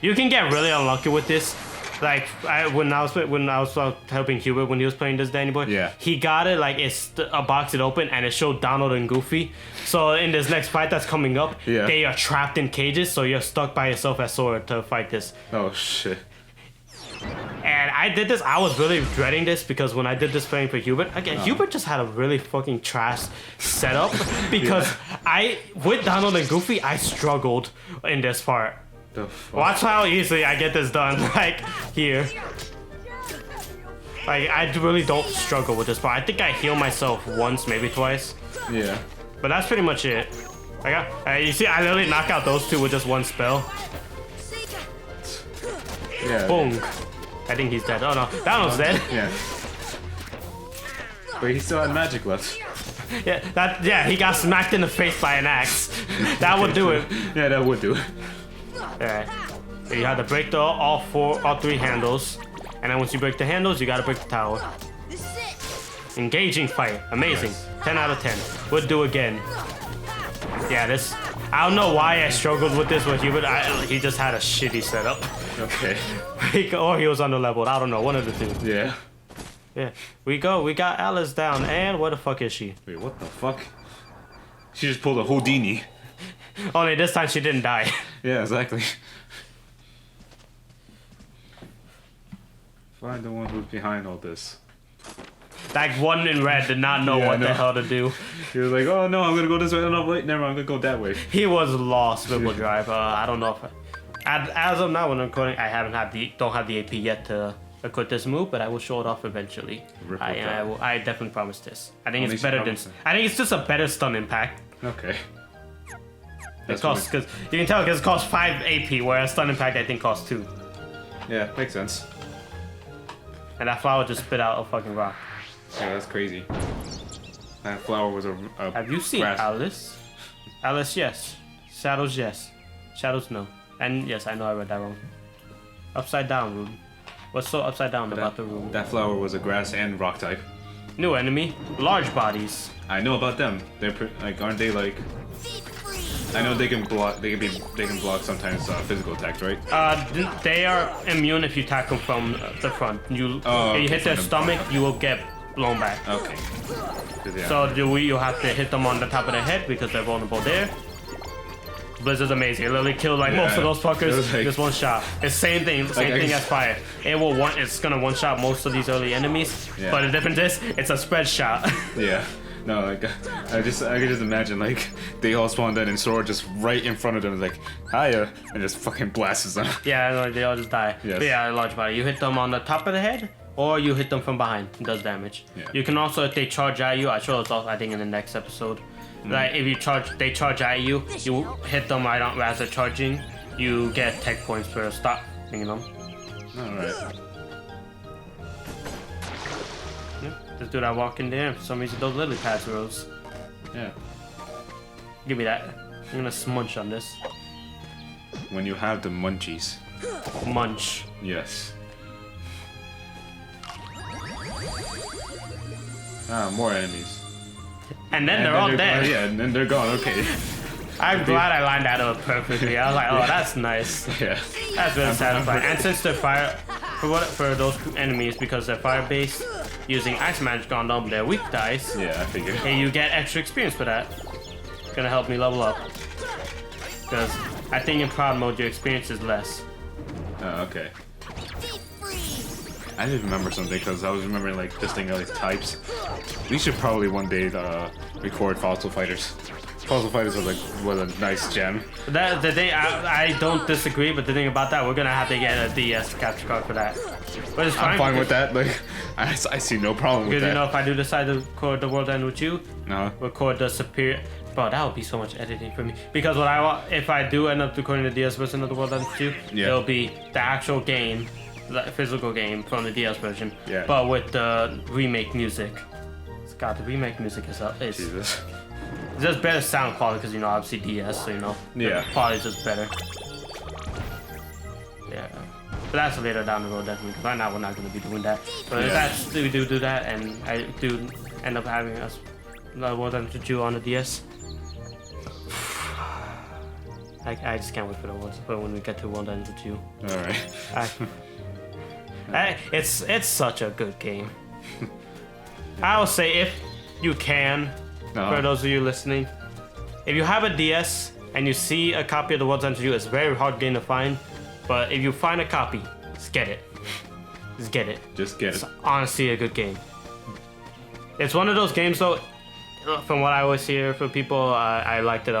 [SPEAKER 1] You can get really unlucky with this. Like when I was helping Hubert when he was playing this Danny Boy, he got it like it's a box it open and it showed Donald and Goofy. So in this next fight that's coming up, they are trapped in cages, so you're stuck by yourself as Sora to fight this.
[SPEAKER 2] Oh shit.
[SPEAKER 1] And I did this. I was really dreading this because when I did this playing for Hubert, again, Hubert just had a really fucking trash setup because with Donald and Goofy, I struggled in this part. Watch how easily I get this done, like, here. Like, I really don't struggle with this part. I think I heal myself once, maybe twice.
[SPEAKER 2] Yeah.
[SPEAKER 1] But that's pretty much it. You see, I literally knock out those 2 with just 1 spell.
[SPEAKER 2] Yeah.
[SPEAKER 1] Boom. I think he's dead. Oh no, Donald's dead.
[SPEAKER 2] Yeah. But he still had magic left.
[SPEAKER 1] Yeah, he got smacked in the face by an axe. That would do it.
[SPEAKER 2] Yeah, that would do it.
[SPEAKER 1] Alright. So you have to break all 3 handles. And then once you break the handles, you gotta break the tower. Engaging fight. Amazing. 10 out of 10. Would do again. Yeah, this... I don't know why I struggled with this with Hubert. He just had a shitty setup.
[SPEAKER 2] Okay.
[SPEAKER 1] Or he was under-leveled. I don't know. One of the 2.
[SPEAKER 2] Yeah.
[SPEAKER 1] Yeah. We got Alice down. And where the fuck is she?
[SPEAKER 2] Wait, what the fuck? She just pulled a Houdini.
[SPEAKER 1] Only this time she didn't die.
[SPEAKER 2] Yeah, exactly. Find the one who's behind all this.
[SPEAKER 1] That one in red did not know what the hell to do.
[SPEAKER 2] He was like, oh no, I'm gonna go this way. Oh no, wait, never mind, I'm gonna go that way.
[SPEAKER 1] He was lost, Ripple Drive. I don't know if... As of now, when I'm recording, I don't have the AP yet to equip this move, but I will show it off eventually. I definitely promise this. I think it's better than... I think it's just a better stun impact.
[SPEAKER 2] Okay.
[SPEAKER 1] It costs, because you can tell because it costs 5 AP, whereas stun impact I think costs 2.
[SPEAKER 2] Yeah, makes sense.
[SPEAKER 1] And that flower just spit out a fucking rock.
[SPEAKER 2] Yeah, that's crazy. That flower was a
[SPEAKER 1] Have you seen Alice? Alice, yes. Shadows, yes. Shadows, no. And yes, I know I read that wrong. Upside down room. What's so upside down about the room?
[SPEAKER 2] That flower was a grass and rock type.
[SPEAKER 1] New enemy, large bodies.
[SPEAKER 2] I know about them. They're like, aren't they like? I know they can block. They can block sometimes physical attacks, right?
[SPEAKER 1] They are immune if you attack them from the front. If you hit their stomach, you will get blown back.
[SPEAKER 2] Okay. Yeah.
[SPEAKER 1] So you have to hit them on the top of the head because they're vulnerable there. Blizzard's amazing. It literally killed like most of those fuckers. Like, just one shot. It's same thing as fire. It's gonna one shot most of these early enemies. Yeah. But the difference is it's a spread shot.
[SPEAKER 2] Yeah. No, like I can just imagine like they all spawned in and Sora just right in front of them is like, hiya, and just fucking blasts them.
[SPEAKER 1] Yeah, like, they all just die. Yes. But yeah, large body. You hit them on the top of the head, or you hit them from behind. It does damage. Yeah. You can also, if they charge at you, I show this off I think in the next episode. Like if they charge at you, you hit them right on as they're charging, you get tech points for stop hitting them.
[SPEAKER 2] Alright.
[SPEAKER 1] This dude I walk in there, for some reason those lily pads rose.
[SPEAKER 2] Yeah.
[SPEAKER 1] Give me that. I'm gonna munch on this.
[SPEAKER 2] When you have the munchies.
[SPEAKER 1] Munch.
[SPEAKER 2] Yes. Ah, more enemies.
[SPEAKER 1] And then they're all dead.
[SPEAKER 2] Yeah, and then they're gone, okay.
[SPEAKER 1] I'm glad I lined that up perfectly. I was like, oh, that's nice.
[SPEAKER 2] Yeah.
[SPEAKER 1] That's really satisfying. And since they're fire, for those enemies, because they're fire based, using ice magic on them, they're weak dice.
[SPEAKER 2] Yeah, I figured.
[SPEAKER 1] And you get extra experience for that. Gonna help me level up. Because I think in proud mode your experience is less.
[SPEAKER 2] Oh, okay. I didn't remember something because I was remembering like just thinking of like types. We should probably one day record Fossil Fighters. Fossil Fighters are like what a nice gem.
[SPEAKER 1] The thing, I don't disagree, but the thing about that, we're gonna have to get a DS capture card for that. But it's fine.
[SPEAKER 2] I'm fine with that. Like, I see no problem with
[SPEAKER 1] Because
[SPEAKER 2] that.
[SPEAKER 1] you know, if I do decide to record the World End with you,
[SPEAKER 2] No.
[SPEAKER 1] record the superior. Bro, that would be so much editing for me. Because if I do end up recording the DS version of the World End with you, it'll be the actual game, the physical game from the DS version.
[SPEAKER 2] Yeah.
[SPEAKER 1] But with the remake music. God, the remake music is
[SPEAKER 2] Jesus.
[SPEAKER 1] it's just better sound quality because you know obviously DS, so you know the quality's just better. Yeah. But that's later down the road, definitely. Right now, we're not going to be doing that. But if we do that, and I do end up having us World End with you on the DS. I just can't wait for the ones, but when we get to World End with you.
[SPEAKER 2] Alright.
[SPEAKER 1] It's such a good game. I will say, if you can, for those of you listening, if you have a DS and you see a copy of the World End with you, it's a very hard game to find. But if you find a copy, just get it. Just get it.
[SPEAKER 2] Just get it.
[SPEAKER 1] It's honestly a good game. It's one of those games, though, from what I always hear from people, I liked it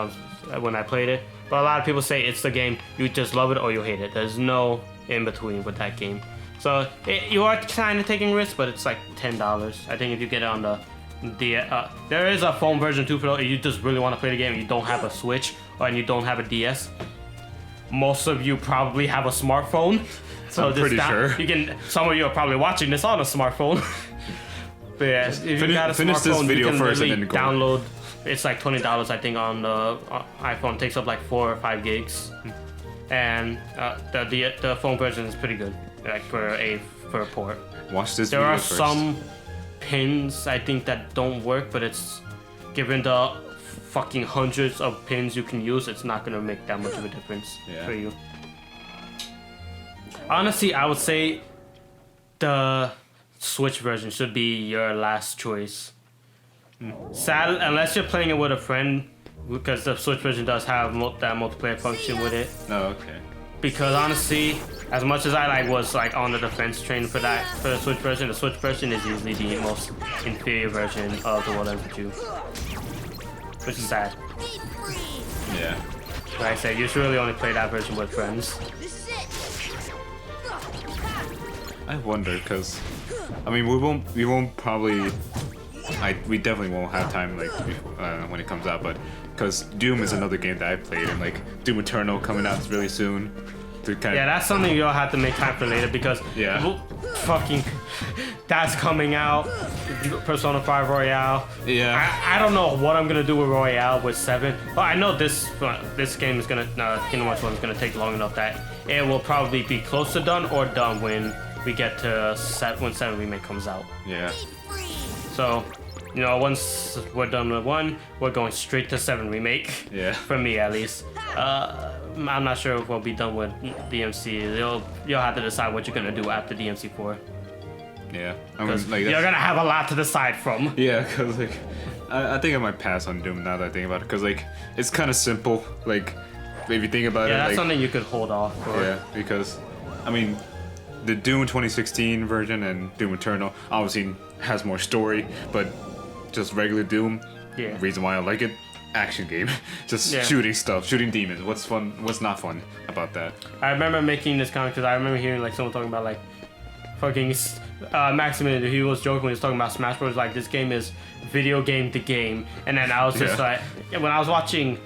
[SPEAKER 1] when I played it. But a lot of people say it's the game, you just love it or you hate it. There's no in between with that game. So you are kind of taking risks, but it's like $10. I think if you get it on there is a phone version too for those if you just really want to play the game and you don't have a Switch and you don't have a DS. Most of you probably have a smartphone. So
[SPEAKER 2] I'm pretty sure.
[SPEAKER 1] Some of you are probably watching this on a smartphone. But yeah, if you got a
[SPEAKER 2] finish this
[SPEAKER 1] smartphone,
[SPEAKER 2] video
[SPEAKER 1] you can
[SPEAKER 2] first
[SPEAKER 1] really
[SPEAKER 2] and then go.
[SPEAKER 1] download. It's like $20, I think, on the iPhone. It takes up like 4 or 5 gigs, and the phone version is pretty good, like for a port.
[SPEAKER 2] Watch this
[SPEAKER 1] There
[SPEAKER 2] video
[SPEAKER 1] are
[SPEAKER 2] first.
[SPEAKER 1] some pins I think that don't work, but it's given the fucking hundreds of pins you can use, it's not gonna make that much of a difference for you. Honestly, I would say the Switch version should be your last choice. Sad, unless you're playing it with a friend, because the Switch version does have that multiplayer function with it.
[SPEAKER 2] Oh, okay.
[SPEAKER 1] Because honestly, as much as I was on the defense train for the Switch version is usually the most inferior version of the World End with you, which is sad.
[SPEAKER 2] Yeah.
[SPEAKER 1] Like I said, you should really only play that version with friends.
[SPEAKER 2] I wonder, because I mean, we won't probably. We definitely won't have time when it comes out, but because Doom is another game that I played, and like Doom Eternal coming out really soon.
[SPEAKER 1] That's something you'll have to make time for later because fucking that's coming out. Persona 5 Royale.
[SPEAKER 2] Yeah.
[SPEAKER 1] I don't know what I'm gonna do with Royale with 7, but I know this game is gonna Kingdom Hearts 1 is gonna take long enough that it will probably be close to done or done when we get to when 7 Remake comes out.
[SPEAKER 2] Yeah.
[SPEAKER 1] So, you know, once we're done with 1, we're going straight to 7 Remake.
[SPEAKER 2] Yeah.
[SPEAKER 1] For me, at least. I'm not sure if we'll be done with DMC. You'll have to decide what you're gonna do after DMC 4.
[SPEAKER 2] Yeah.
[SPEAKER 1] Because you're gonna have a lot to decide from.
[SPEAKER 2] Yeah, because like, I think I might pass on Doom now that I think about it, because like, it's kind of simple. Like, if you think about it.
[SPEAKER 1] Yeah, that's
[SPEAKER 2] like,
[SPEAKER 1] something you could hold off for.
[SPEAKER 2] Yeah, because, I mean, the Doom 2016 version and Doom Eternal obviously has more story, but just regular Doom.
[SPEAKER 1] Yeah.
[SPEAKER 2] Reason why I like it, action game, just shooting stuff, shooting demons. What's fun? What's not fun about that?
[SPEAKER 1] I remember making this comment because I remember hearing like someone talking about like fucking Maximilian. He was joking when he was talking about Smash Bros. Like this game is video game to game, and then I was just like, when I was watching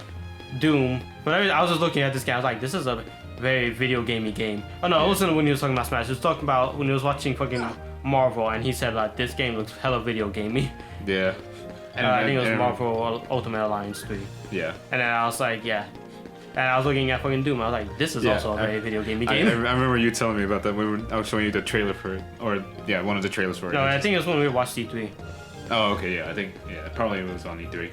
[SPEAKER 1] Doom, I was just looking at this game, I was like, this is a very video gamey game. Oh no, it wasn't when he was talking about Smash. He was talking about when he was watching fucking Marvel, and he said like this game looks hella video gamey.
[SPEAKER 2] Yeah.
[SPEAKER 1] I think it was Marvel Ultimate Alliance 3.
[SPEAKER 2] Yeah.
[SPEAKER 1] And then I was like, yeah. And I was looking at fucking Doom. I was like, this is also a very video gamey game.
[SPEAKER 2] I remember you telling me about that when I was showing you the trailer for it, or one of the trailers for it.
[SPEAKER 1] No, I think it was when we watched E3.
[SPEAKER 2] Oh, okay, yeah. I think probably it was on E3.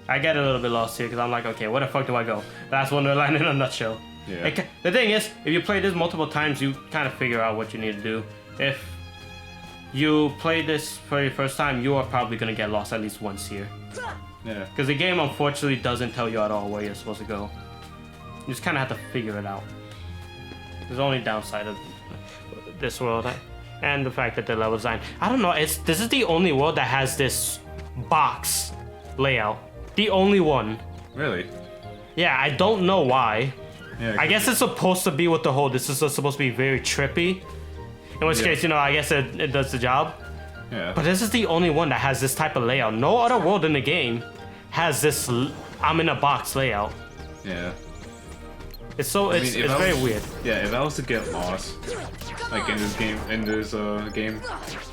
[SPEAKER 1] I get a little bit lost here because I'm like, okay, where the fuck do I go? That's Wonderland in a nutshell.
[SPEAKER 2] Yeah.
[SPEAKER 1] The thing is, if you play this multiple times, you kind of figure out what you need to do. If you play this for your first time, you are probably going to get lost at least once here.
[SPEAKER 2] Yeah.
[SPEAKER 1] Because the game, unfortunately, doesn't tell you at all where you're supposed to go. You just kind of have to figure it out. There's only downside of... this world, and the fact that the level design. I don't know. This is the only world that has this box layout. The only one.
[SPEAKER 2] Really?
[SPEAKER 1] Yeah, I don't know why.
[SPEAKER 2] Yeah.
[SPEAKER 1] I guess it's supposed to be with the whole. This is supposed to be very trippy. In which case, I guess it does the job.
[SPEAKER 2] Yeah.
[SPEAKER 1] But this is the only one that has this type of layout. No other world in the game has this I'm in a box layout.
[SPEAKER 2] Yeah.
[SPEAKER 1] It's very weird.
[SPEAKER 2] Yeah, if I was to get lost, like in this game,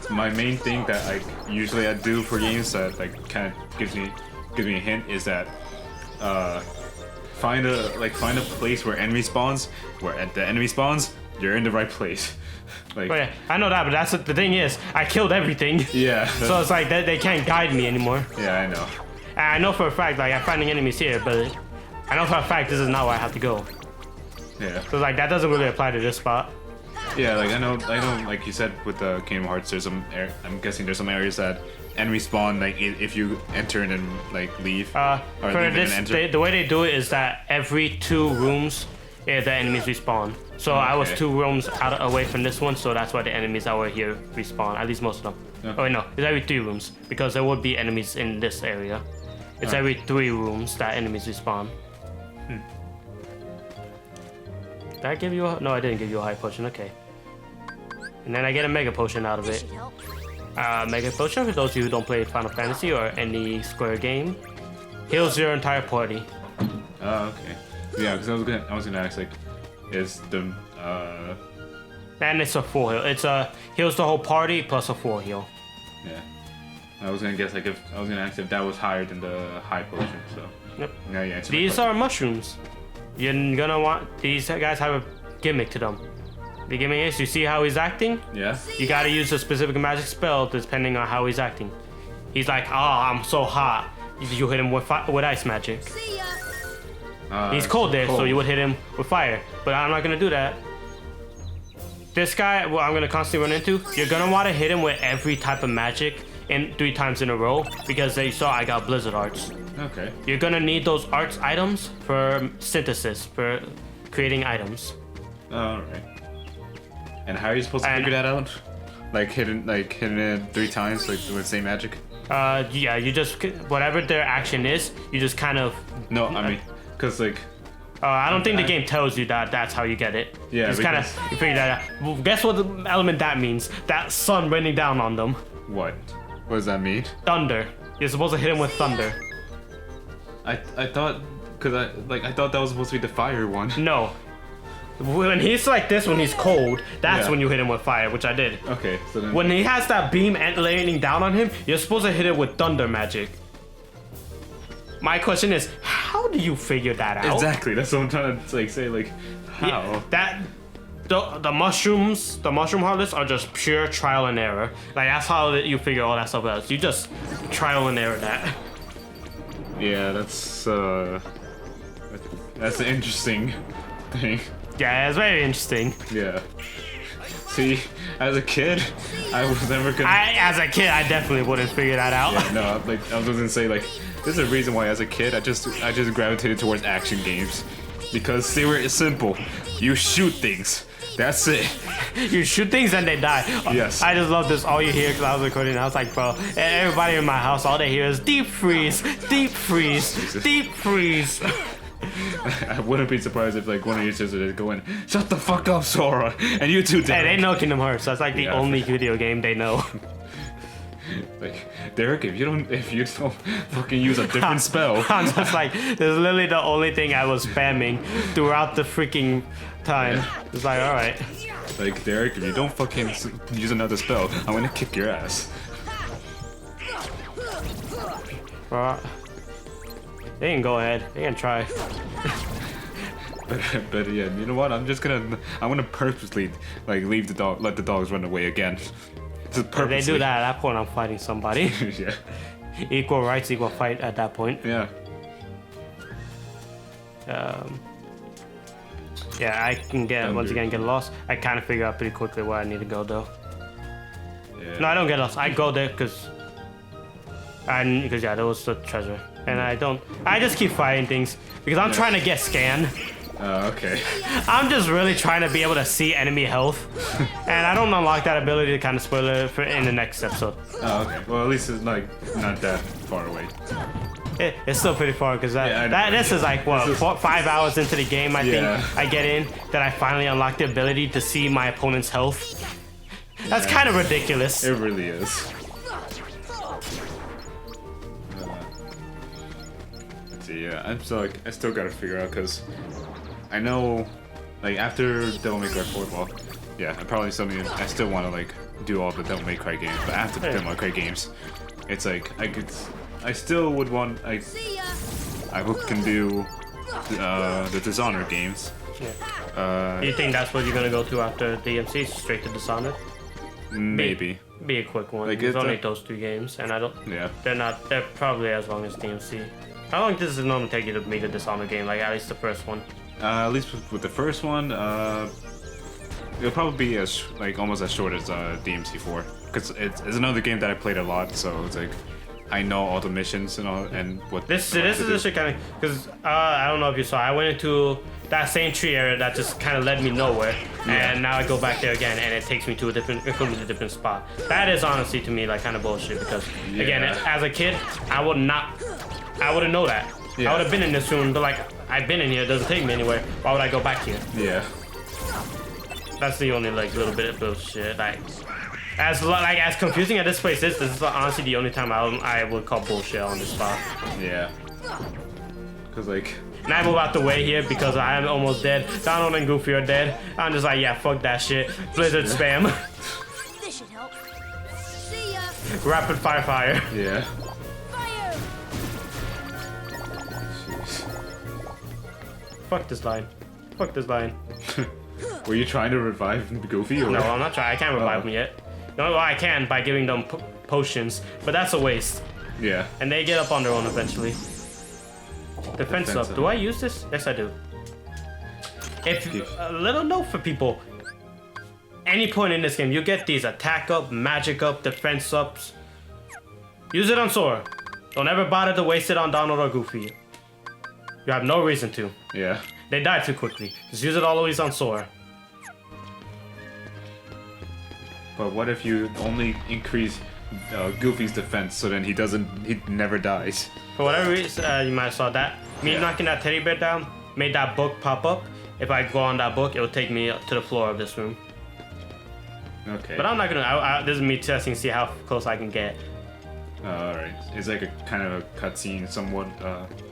[SPEAKER 2] my main thing that usually I do for games that like kind of gives me a hint is that find a place where enemy spawns. Where at the enemy spawns, you're in the right place. Like,
[SPEAKER 1] Oh, yeah, I know that, but that's the thing is, I killed everything.
[SPEAKER 2] yeah.
[SPEAKER 1] So it's like they can't guide me anymore.
[SPEAKER 2] Yeah, I know.
[SPEAKER 1] And I know for a fact, like I'm finding enemies here, but I know for a fact this is not where I have to go.
[SPEAKER 2] Yeah.
[SPEAKER 1] So like that doesn't really apply to this spot.
[SPEAKER 2] Yeah, like I know, like you said with the Kingdom Hearts, there's some. I'm guessing there's some areas that enemies spawn like if you enter and then like leave.
[SPEAKER 1] For
[SPEAKER 2] leave
[SPEAKER 1] this,
[SPEAKER 2] and enter.
[SPEAKER 1] the way they do it is that every 2 rooms, the enemies respawn. So I was
[SPEAKER 2] Okay.
[SPEAKER 1] 2 rooms away from this one, so that's why the enemies that were here respawn. At least most of them.
[SPEAKER 2] Okay.
[SPEAKER 1] Oh wait, no, it's every 3 rooms because there would be enemies in this area. It's every 3 rooms that enemies respawn. Did I give you a... No, I didn't give you a high potion. Okay. And then I get a mega potion out of
[SPEAKER 6] This
[SPEAKER 1] it.
[SPEAKER 6] should help.
[SPEAKER 1] Mega potion, for those of you who don't play Final Fantasy or any Square game, heals your entire party.
[SPEAKER 2] Oh, okay. Yeah, because I was gonna ask like, is the
[SPEAKER 1] And it's a full heal. It's a heals the whole party plus a full heal.
[SPEAKER 2] yeah. I was gonna guess like if I was gonna ask if that was higher than the high potion. So
[SPEAKER 1] Yep.
[SPEAKER 2] now you answered my
[SPEAKER 1] These
[SPEAKER 2] question.
[SPEAKER 1] are mushrooms. You're gonna want... These guys have a gimmick to them. The gimmick is, you see how he's acting?
[SPEAKER 2] Yeah.
[SPEAKER 1] You gotta use a specific magic spell depending on how he's acting. He's like, oh, I'm so hot. You hit him with ice magic.
[SPEAKER 6] See ya.
[SPEAKER 1] He's cold there, so you would hit him with fire. But I'm not gonna do that. This guy, well, I'm gonna constantly run into, you're gonna wanna hit him with every type of magic in 3 times in a row because you saw I got blizzard arts.
[SPEAKER 2] Okay.
[SPEAKER 1] You're gonna need those arts items for synthesis, for creating items.
[SPEAKER 2] All right. And how are you supposed to
[SPEAKER 1] And-
[SPEAKER 2] figure that out? Like hitting it 3 times, like with the same magic?
[SPEAKER 1] Yeah, you just, whatever their action is, you just kind of...
[SPEAKER 2] No, I mean, cause like,
[SPEAKER 1] I don't think the game tells you that that's how you get it.
[SPEAKER 2] Yeah,
[SPEAKER 1] Just kind of,
[SPEAKER 2] because-
[SPEAKER 1] you figure that out. Well, guess what the element that means? That sun raining down on them.
[SPEAKER 2] what? What does that mean?
[SPEAKER 1] Thunder. You're supposed to hit him with thunder.
[SPEAKER 2] I thought, cause I thought that was supposed to be the fire one.
[SPEAKER 1] No. When he's like this, when he's cold, that's
[SPEAKER 2] Yeah.
[SPEAKER 1] when you hit him with fire, which I did.
[SPEAKER 2] Okay, so then.
[SPEAKER 1] When he has that beam raining down on him, you're supposed to hit it with thunder magic. My question is, how do you figure that out?
[SPEAKER 2] Exactly. That's what I'm trying to like say. Like, how?
[SPEAKER 1] Yeah, that the mushrooms, the mushroom harvest are just pure trial and error. Like that's how you figure all that stuff out. You just trial and error that.
[SPEAKER 2] Yeah, that's an interesting thing.
[SPEAKER 1] Yeah, it's very interesting.
[SPEAKER 2] Yeah. See, as a kid, I was never gonna.
[SPEAKER 1] As a kid, I definitely wouldn't figure that out.
[SPEAKER 2] Yeah, no, like I was gonna say, like there's a reason why as a kid I just gravitated towards action games because they were simple. You shoot things. That's it.
[SPEAKER 1] You shoot things and they die.
[SPEAKER 2] Yes.
[SPEAKER 1] I just love this. All you hear because I was recording. I was like, bro, everybody in my house, all they hear is deep freeze, deep freeze, deep freeze.
[SPEAKER 2] I wouldn't be surprised if like one of your sisters would go in, shut the fuck up, Sora, and you two did.
[SPEAKER 1] Hey, they know Kingdom Hearts. That's like the
[SPEAKER 2] Yeah.
[SPEAKER 1] only video game they know.
[SPEAKER 2] Like, Derek, if you don't fucking use a different spell.
[SPEAKER 1] I'm just like, this is literally the only thing I was spamming throughout the freaking time. It's like, all right.
[SPEAKER 2] Like, Derek, if you don't fucking use another spell, I'm gonna kick your ass.
[SPEAKER 1] Bro, they can go ahead. They can try.
[SPEAKER 2] But yeah, you know what? I'm gonna purposely like leave the dog, let the dogs run away again. Just
[SPEAKER 1] If
[SPEAKER 2] purposely.
[SPEAKER 1] they do that, at that point, I'm fighting somebody.
[SPEAKER 2] Yeah.
[SPEAKER 1] Equal rights, equal fight at that point.
[SPEAKER 2] Yeah.
[SPEAKER 1] Yeah, I can once again get lost. I kind of figure out pretty quickly where I need to go though.
[SPEAKER 2] Yeah.
[SPEAKER 1] No, I don't get lost. I go there because yeah, there was the treasure, and I just keep fighting things because I'm trying to get Scan.
[SPEAKER 2] Okay.
[SPEAKER 1] I'm just really trying to be able to see enemy health, and I don't unlock that ability to kind of spoil it for in the next episode.
[SPEAKER 2] Oh, okay. Well, at least it's like not that far away.
[SPEAKER 1] It's still pretty far because this is like what 5 hours into the game. I think I get in that I finally unlock the ability to see my opponent's health. That's kind of ridiculous.
[SPEAKER 2] It really is. Let's see. Yeah, I'm still like I still gotta figure out because I know like after Devil May Cry 4, well, yeah, I probably I still want to like do all the Devil May Cry games, but after the Devil May Cry games, it's like I still would want I can do the Dishonored games.
[SPEAKER 1] Do you think that's what you're gonna go to after DMC? Straight to Dishonored?
[SPEAKER 2] Maybe.
[SPEAKER 1] Be a quick one.
[SPEAKER 2] Like,
[SPEAKER 1] There's only those 2 games, and I don't.
[SPEAKER 2] Yeah.
[SPEAKER 1] They're probably as long as DMC. How long does it normally take you to make a Dishonored game? Like at least the first one.
[SPEAKER 2] At least with the first one, it'll probably be almost as short as DMC4, because it's another game that I played a lot, so it's like I know all the missions and all and what.
[SPEAKER 1] This is the shit kind of because I don't know if you saw. I went into that same tree area that just kind of led me nowhere, and now I go back there again, and it takes me to a different spot. That is honestly to me like kind of bullshit because again, as a kid, I wouldn't know that. I would have been in this room, but like I've been in here, it doesn't take me anywhere. Why would I go back here?
[SPEAKER 2] Yeah.
[SPEAKER 1] That's the only like little bit of bullshit. Like as confusing as this place is, this is honestly the only time I would call bullshit on this spot.
[SPEAKER 2] Yeah. Cause like.
[SPEAKER 1] And I move out the way here because I am almost dead. Donald and Goofy are dead. I'm just like, yeah, fuck that shit. Blizzard spam.
[SPEAKER 4] This should help. See ya.
[SPEAKER 1] Rapid fire.
[SPEAKER 2] Yeah.
[SPEAKER 4] Fire.
[SPEAKER 1] Fuck this line. Fuck this line.
[SPEAKER 2] Were you trying to revive Goofy? Or?
[SPEAKER 1] No, I'm not trying. I can't revive them yet. No, well, I can by giving them potions, but that's a waste.
[SPEAKER 2] Yeah.
[SPEAKER 1] And they get up on their own eventually. Defense up. Do I use this? Yes, I do. If a little note for people. Any point in this game, you get these attack up, magic up, defense ups. Use it on Sora. Don't ever bother to waste it on Donald or Goofy. You have no reason to.
[SPEAKER 2] Yeah.
[SPEAKER 1] They die too quickly. Just use it always on Sora.
[SPEAKER 2] But what if you only increase Goofy's defense so then he never dies?
[SPEAKER 1] For whatever reason, you might have saw that. Me knocking that teddy bear down made that book pop up. If I go on that book, it will take me to the floor of this room.
[SPEAKER 2] Okay.
[SPEAKER 1] But I'm not gonna. This is me testing to see how close I can get.
[SPEAKER 2] Alright. It's like a kind of a cutscene, somewhat.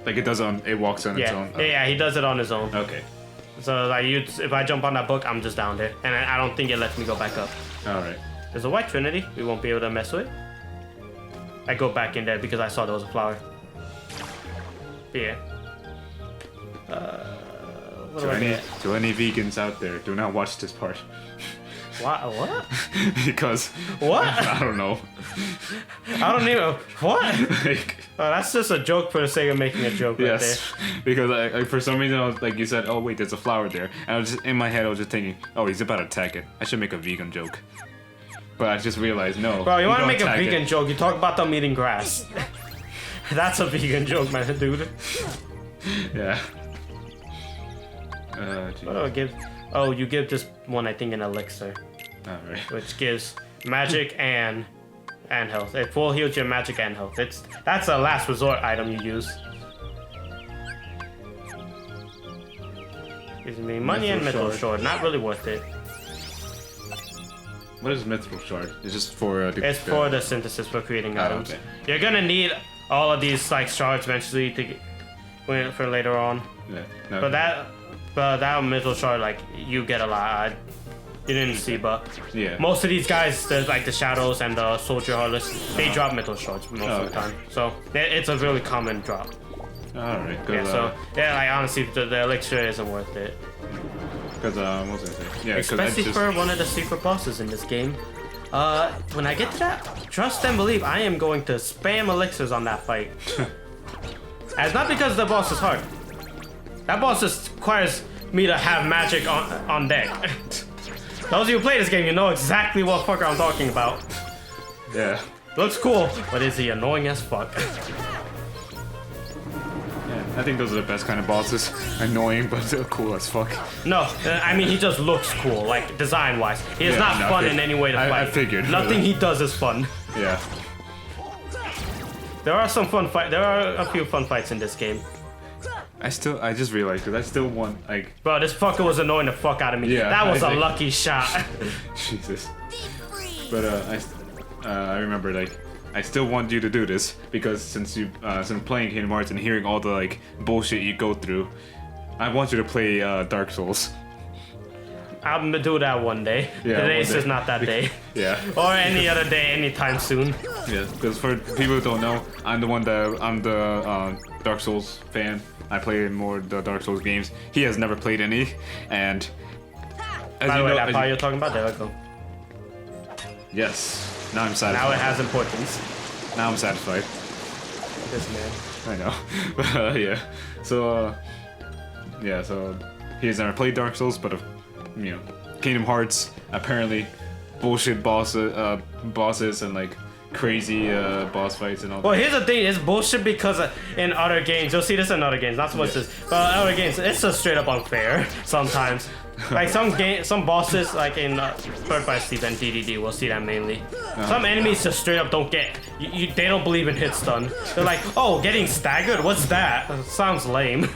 [SPEAKER 2] Like it walks on its own.
[SPEAKER 1] Yeah, he does it on his own.
[SPEAKER 2] Okay.
[SPEAKER 1] So like, if I jump on that book, I'm just down there, and I don't think it lets me go back up.
[SPEAKER 2] Alright.
[SPEAKER 1] There's a white trinity. We won't be able to mess with. I go back in there because I saw there was a flower. Yeah. What do I get?
[SPEAKER 2] To any vegans out there, do not watch this part.
[SPEAKER 1] What?
[SPEAKER 2] Because
[SPEAKER 1] What?
[SPEAKER 2] I don't know.
[SPEAKER 1] I don't even. What?
[SPEAKER 2] Like,
[SPEAKER 1] That's just a joke for the sake of making a joke right
[SPEAKER 2] yes, because I, for some reason I was like, you said, oh wait, there's a flower there, and I was just in my head, I was just thinking, oh, he's about to attack it. I should make a vegan joke, but I just realized no.
[SPEAKER 1] Bro, you want to make a
[SPEAKER 2] attack
[SPEAKER 1] vegan
[SPEAKER 2] it.
[SPEAKER 1] joke? You talk about them eating grass. That's a vegan joke, man, dude.
[SPEAKER 2] Yeah.
[SPEAKER 1] What do I give? Oh, you give this one, I think, an elixir,
[SPEAKER 2] Alright.
[SPEAKER 1] which gives magic and health. It full heals your magic and health. That's a last resort item you use. Gives me money and
[SPEAKER 2] Mithril
[SPEAKER 1] mithril shard. Not really worth it.
[SPEAKER 2] What is mithril shard? It's just for
[SPEAKER 1] It's for the synthesis for creating items.
[SPEAKER 2] okay.
[SPEAKER 1] You're gonna need all of these like shards eventually to get, for later on.
[SPEAKER 2] Yeah. No.
[SPEAKER 1] But that mithril shard, like, you get a lot. You didn't see, but
[SPEAKER 2] Yeah.
[SPEAKER 1] most of these guys, like the shadows and the soldier heartless, they drop mithril shards most of the time. So it's a really common drop.
[SPEAKER 2] Alright.
[SPEAKER 1] Yeah. So yeah, like honestly, the elixir isn't worth it.
[SPEAKER 2] Because what was I saying? Yeah. Because
[SPEAKER 1] Especially for one of the secret bosses in this game. When I get to that, trust and believe, I am going to spam elixirs on that fight. And it's not because the boss is hard. That boss just requires me to have magic on deck. Those of you who play this game, you know exactly what fucker I'm talking about.
[SPEAKER 2] Yeah.
[SPEAKER 1] Looks cool, but is he annoying as fuck?
[SPEAKER 2] Yeah. I think those are the best kind of bosses. Annoying, but still cool as fuck.
[SPEAKER 1] No, I mean he just looks cool, like design-wise. He is not fun in any way to fight.
[SPEAKER 2] I figured.
[SPEAKER 1] Nothing he does is fun.
[SPEAKER 2] Yeah.
[SPEAKER 1] There are some fun fight. There are a few fun fights in this game.
[SPEAKER 2] I just realized because I still want like.
[SPEAKER 1] Bro, this fucker was annoying the fuck out of me.
[SPEAKER 2] Yeah,
[SPEAKER 1] that was
[SPEAKER 2] I
[SPEAKER 1] a
[SPEAKER 2] think-
[SPEAKER 1] lucky shot.
[SPEAKER 2] Jesus. But I remember like I still want you to do this because since playing Kingdom Hearts and hearing all the like bullshit you go through, I want you to play Dark Souls.
[SPEAKER 1] I'm gonna do that one day.
[SPEAKER 2] Yeah,
[SPEAKER 1] Today's
[SPEAKER 2] one day.
[SPEAKER 1] just not that day.
[SPEAKER 2] Yeah.
[SPEAKER 1] Or any other day, anytime soon.
[SPEAKER 2] Yeah. Because for people who don't know, I'm the Dark Souls fan. I play more the Dark Souls games. He has never played any, and as
[SPEAKER 1] By the
[SPEAKER 2] you
[SPEAKER 1] way,
[SPEAKER 2] know,
[SPEAKER 1] that part you're talking about, there we go.
[SPEAKER 2] yes. Now I'm satisfied.
[SPEAKER 1] Now it has importance.
[SPEAKER 2] Now I'm satisfied.
[SPEAKER 1] This man.
[SPEAKER 2] I know. But yeah. So yeah. So he has never played Dark Souls, but you know, Kingdom Hearts apparently bullshit bosses and like crazy boss fights and all.
[SPEAKER 1] Well,
[SPEAKER 2] that.
[SPEAKER 1] here's the thing: it's bullshit because in other games, you'll see this in other games, not so much this, but other games, it's just straight up unfair sometimes. Like some bosses, like in Bird by Sleep and DDD, we'll see that mainly. Some enemies just straight up don't get. They don't believe in hit stun. They're like, oh, getting staggered? What's that? Sounds lame.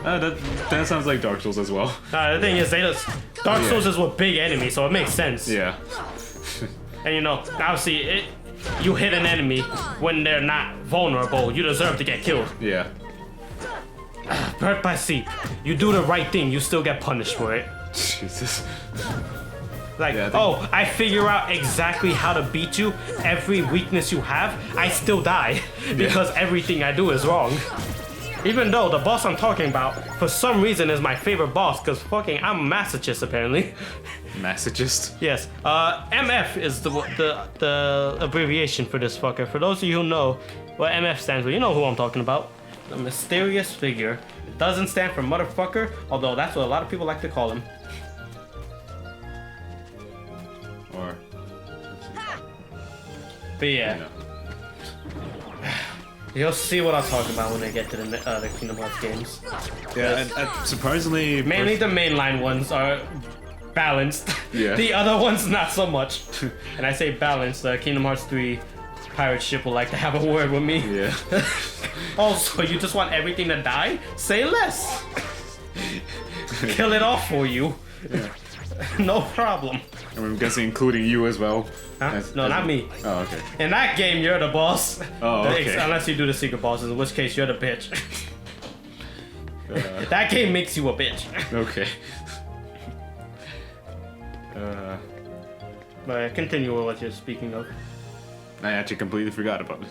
[SPEAKER 2] That sounds like Dark Souls as well.
[SPEAKER 1] The thing is, Dark Souls is with big enemies, so it makes sense.
[SPEAKER 2] Yeah.
[SPEAKER 1] And you know, obviously, you hit an enemy when they're not vulnerable, you deserve to get killed.
[SPEAKER 2] Yeah.
[SPEAKER 1] Hurt by Sleep, you do the right thing, you still get punished for it.
[SPEAKER 2] Jesus.
[SPEAKER 1] Like,
[SPEAKER 2] Yeah,
[SPEAKER 1] oh, I figure out exactly how to beat you. Every weakness you have, I still die because everything I do is wrong. Even though the boss I'm talking about, for some reason, is my favorite boss, because fucking I'm a masochist apparently.
[SPEAKER 2] Masochist.
[SPEAKER 1] Yes. MF is the abbreviation for this fucker. For those of you who know what MF stands for, you know who I'm talking about. The mysterious figure. It doesn't stand for motherfucker, although that's what a lot of people like to call him.
[SPEAKER 2] Or.
[SPEAKER 1] But yeah. You'll see what I'm talking about when I get to the Kingdom Hearts games.
[SPEAKER 2] Yeah, and surprisingly.
[SPEAKER 1] Mainly the mainline ones are balanced.
[SPEAKER 2] Yeah.
[SPEAKER 1] The other ones not so much. And I say balanced, the Kingdom Hearts 3 pirate ship will like to have a word with me.
[SPEAKER 2] Yeah.
[SPEAKER 1] Also, you just want everything to die? Say less. Kill it off for you.
[SPEAKER 2] Yeah.
[SPEAKER 1] No problem.
[SPEAKER 2] And I'm guessing including you as well.
[SPEAKER 1] Huh? No, not me.
[SPEAKER 2] Oh, okay.
[SPEAKER 1] In that game, you're the boss.
[SPEAKER 2] Oh, okay.
[SPEAKER 1] Unless you do the secret bosses, in which case you're the bitch. That game makes you a bitch.
[SPEAKER 2] Okay.
[SPEAKER 1] But continue with what you're speaking of.
[SPEAKER 2] I actually completely forgot about it.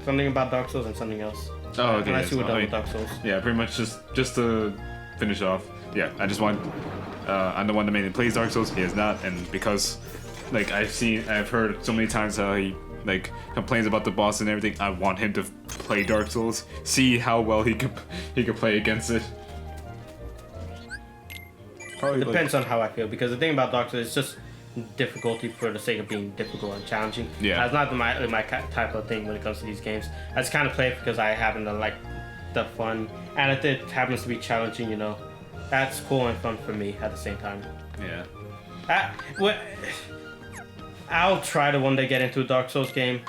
[SPEAKER 1] Something about Dark Souls and something else.
[SPEAKER 2] Oh, okay.
[SPEAKER 1] Unless you were
[SPEAKER 2] so,
[SPEAKER 1] done
[SPEAKER 2] I
[SPEAKER 1] with
[SPEAKER 2] mean,
[SPEAKER 1] Dark Souls.
[SPEAKER 2] yeah, pretty much just to finish off. Yeah, I just want. I'm the one that mainly plays Dark Souls. He is not, and because, like, I've heard so many times how he like complains about the boss and everything. I want him to play Dark Souls, see how well he could play against it. Probably
[SPEAKER 1] Depends on how I feel, because the thing about Dark Souls is just difficulty for the sake of being difficult and challenging.
[SPEAKER 2] Yeah.
[SPEAKER 1] That's not my type of thing when it comes to these games. I just kind of play it because I happen to like the fun, and if it happens to be challenging, you know, that's cool and fun for me at the same time.
[SPEAKER 2] Yeah.
[SPEAKER 1] I'll try to one day get into a Dark Souls game,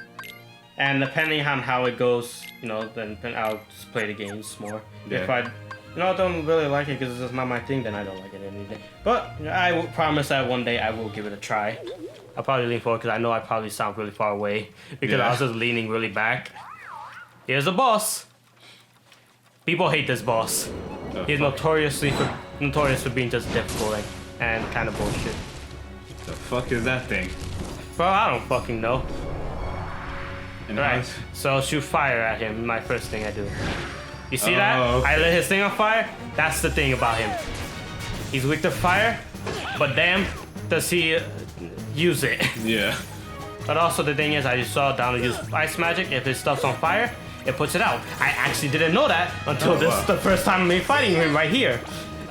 [SPEAKER 1] and depending on how it goes, you know, then I'll just play the games more.
[SPEAKER 2] Yeah.
[SPEAKER 1] If I don't really like it because it's just not my thing, then I don't like it any day. But I will promise that one day I will give it a try. I'll probably lean forward because I know I probably sound really far away because I was just leaning really back. Here's the boss. People hate this boss. He's notorious for being just difficult and kind of bullshit.
[SPEAKER 2] The fuck is that thing?
[SPEAKER 1] Bro, I don't fucking know.
[SPEAKER 2] And
[SPEAKER 1] Right, so shoot fire at him, my first thing I do. You see that?
[SPEAKER 2] Okay.
[SPEAKER 1] I lit his thing on fire? That's the thing about him. He's weak to fire, but damn, does he use it.
[SPEAKER 2] Yeah.
[SPEAKER 1] But also the thing is, I just saw down to use ice magic. If his stuff's on fire, it puts it out. I actually didn't know that until the first time me fighting him right here.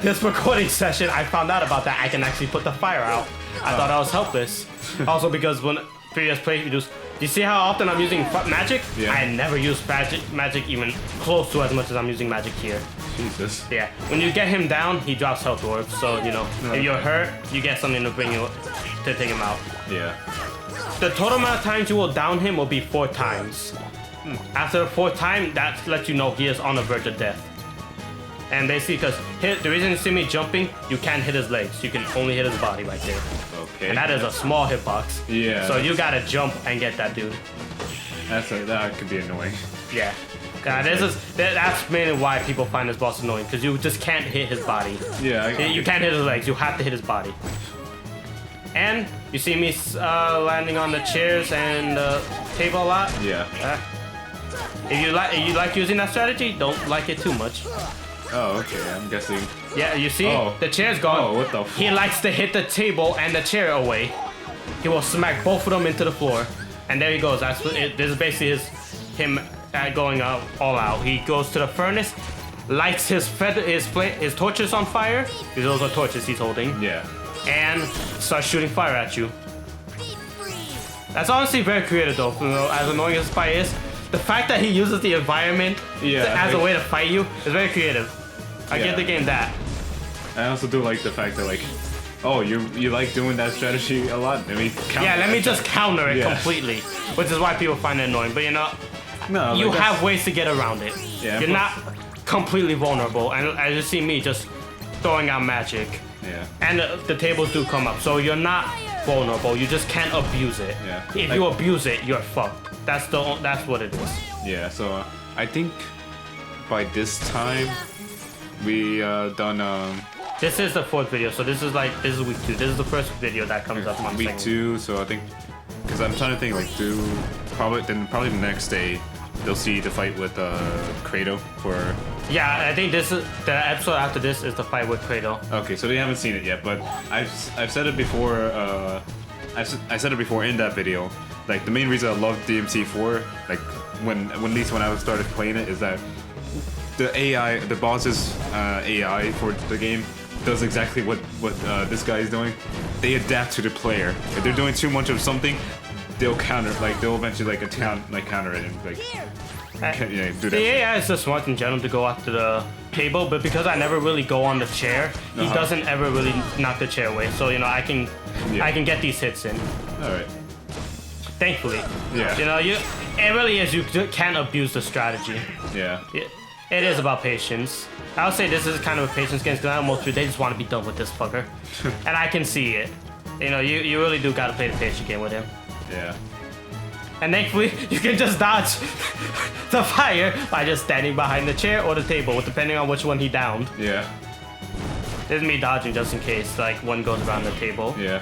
[SPEAKER 1] This recording session, I found out about that. I can actually put the fire out. I thought I was helpless. Also because when previous playthroughs, you see how often I'm using magic?
[SPEAKER 2] Yeah.
[SPEAKER 1] I never use magic even close to as much as I'm using magic here.
[SPEAKER 2] Jesus.
[SPEAKER 1] Yeah, when you get him down, he drops health orbs. So you know, if you're hurt, you get something to bring you to take him out.
[SPEAKER 2] Yeah.
[SPEAKER 1] The total amount of times you will down him will be 4 times. After the 4th time, that lets you know he is on the verge of death. And basically, because the reason you see me jumping, you can't hit his legs. You can only hit his body right there.
[SPEAKER 2] Okay.
[SPEAKER 1] And that is a small hitbox.
[SPEAKER 2] Yeah.
[SPEAKER 1] So you gotta jump and get that dude.
[SPEAKER 2] That could be annoying.
[SPEAKER 1] Yeah. That's mainly why people find this boss annoying, because you just can't hit his body.
[SPEAKER 2] Yeah.
[SPEAKER 1] You can't hit his legs. You have to hit his body. And you see me landing on the chairs and the table a lot.
[SPEAKER 2] Yeah.
[SPEAKER 1] If you like using that strategy, don't like it too much.
[SPEAKER 2] Oh, okay. I'm guessing.
[SPEAKER 1] Yeah, you see,
[SPEAKER 2] Oh.
[SPEAKER 1] the chair's gone.
[SPEAKER 2] Oh, what the
[SPEAKER 1] He likes to hit the table and the chair away. He will smack both of them into the floor, and there he goes. This is basically him going all out. He goes to the furnace, lights his torches on fire. Those are torches he's holding.
[SPEAKER 2] Yeah.
[SPEAKER 1] And starts shooting fire at you. That's honestly very creative, though. You know, as annoying as fire is, the fact that he uses the environment as a way to fight you is very creative. I give the game that.
[SPEAKER 2] I also do like the fact that you like doing that strategy a lot. Let me
[SPEAKER 1] just counter it completely, which is why people find it annoying. But you know, you have ways to get around it.
[SPEAKER 2] Yeah,
[SPEAKER 1] you're not completely vulnerable, and as you see me just throwing out magic.
[SPEAKER 2] Yeah.
[SPEAKER 1] And the tables do come up, so you're not vulnerable. You just can't abuse it.
[SPEAKER 2] Yeah.
[SPEAKER 1] If you abuse it, you're fucked. That's what it is.
[SPEAKER 2] Yeah. So I think by this time we done.
[SPEAKER 1] This is the 4th video, so this is week 2. This is the first video that comes up on
[SPEAKER 2] week 2. So I think because I'm trying to think probably the next day they'll see the fight with Kratos for.
[SPEAKER 1] Yeah, I think this is the episode after this is the fight with Kratos.
[SPEAKER 2] Okay, so they haven't seen it yet, but I've said it before. I said it before in that video. Like the main reason I love DMC4, like at least when I started playing it, is that the boss's AI for the game does exactly what this guy is doing. They adapt to the player. If they're doing too much of something, they'll eventually counter it and do that.
[SPEAKER 1] The AI is just smart in general to go after the table, but because I never really go on the chair, he doesn't ever really knock the chair away. So you know I can get these hits in.
[SPEAKER 2] All right.
[SPEAKER 1] Thankfully.
[SPEAKER 2] Yeah.
[SPEAKER 1] You know it really is. You can't abuse the strategy.
[SPEAKER 2] Yeah.
[SPEAKER 1] It is about patience. I would say this is kind of a patience game because most people they just want to be done with this fucker, and I can see it. You know you really do gotta play the patience game with him.
[SPEAKER 2] Yeah.
[SPEAKER 1] And thankfully, you can just dodge the fire by just standing behind the chair or the table, depending on which one he downed.
[SPEAKER 2] Yeah.
[SPEAKER 1] This is me dodging just in case, like, one goes around the table.
[SPEAKER 2] Yeah.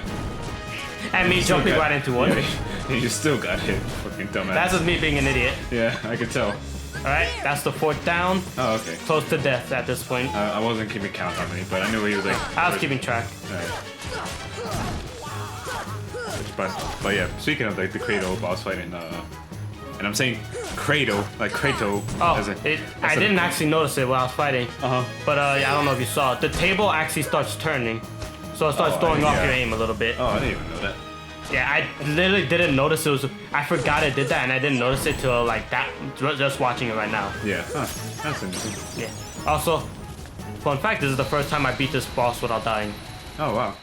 [SPEAKER 1] And me jumping right into one.
[SPEAKER 2] Yeah, you still got hit, fucking dumbass.
[SPEAKER 1] That's just me being an idiot.
[SPEAKER 2] Yeah, I can tell.
[SPEAKER 1] Alright, that's the 4th down.
[SPEAKER 2] Oh, okay.
[SPEAKER 1] Close to death at this point.
[SPEAKER 2] I wasn't keeping count how many, but I knew he was like...
[SPEAKER 1] I was keeping track.
[SPEAKER 2] Alright. But yeah, speaking of like the Kratos boss fight and I'm saying Kratos, like Kratos.
[SPEAKER 1] Oh, I didn't actually notice it while I was fighting. But yeah, I don't know if you saw it. The table actually starts turning, so it starts throwing off your aim a little bit.
[SPEAKER 2] Oh, I didn't even know that.
[SPEAKER 1] Yeah, I literally didn't notice it was. I forgot it did that, and I didn't notice it till like that. Just watching it right now.
[SPEAKER 2] Yeah, that's interesting.
[SPEAKER 1] Yeah. Also, fun fact: this is the first time I beat this boss without dying.
[SPEAKER 2] Oh wow.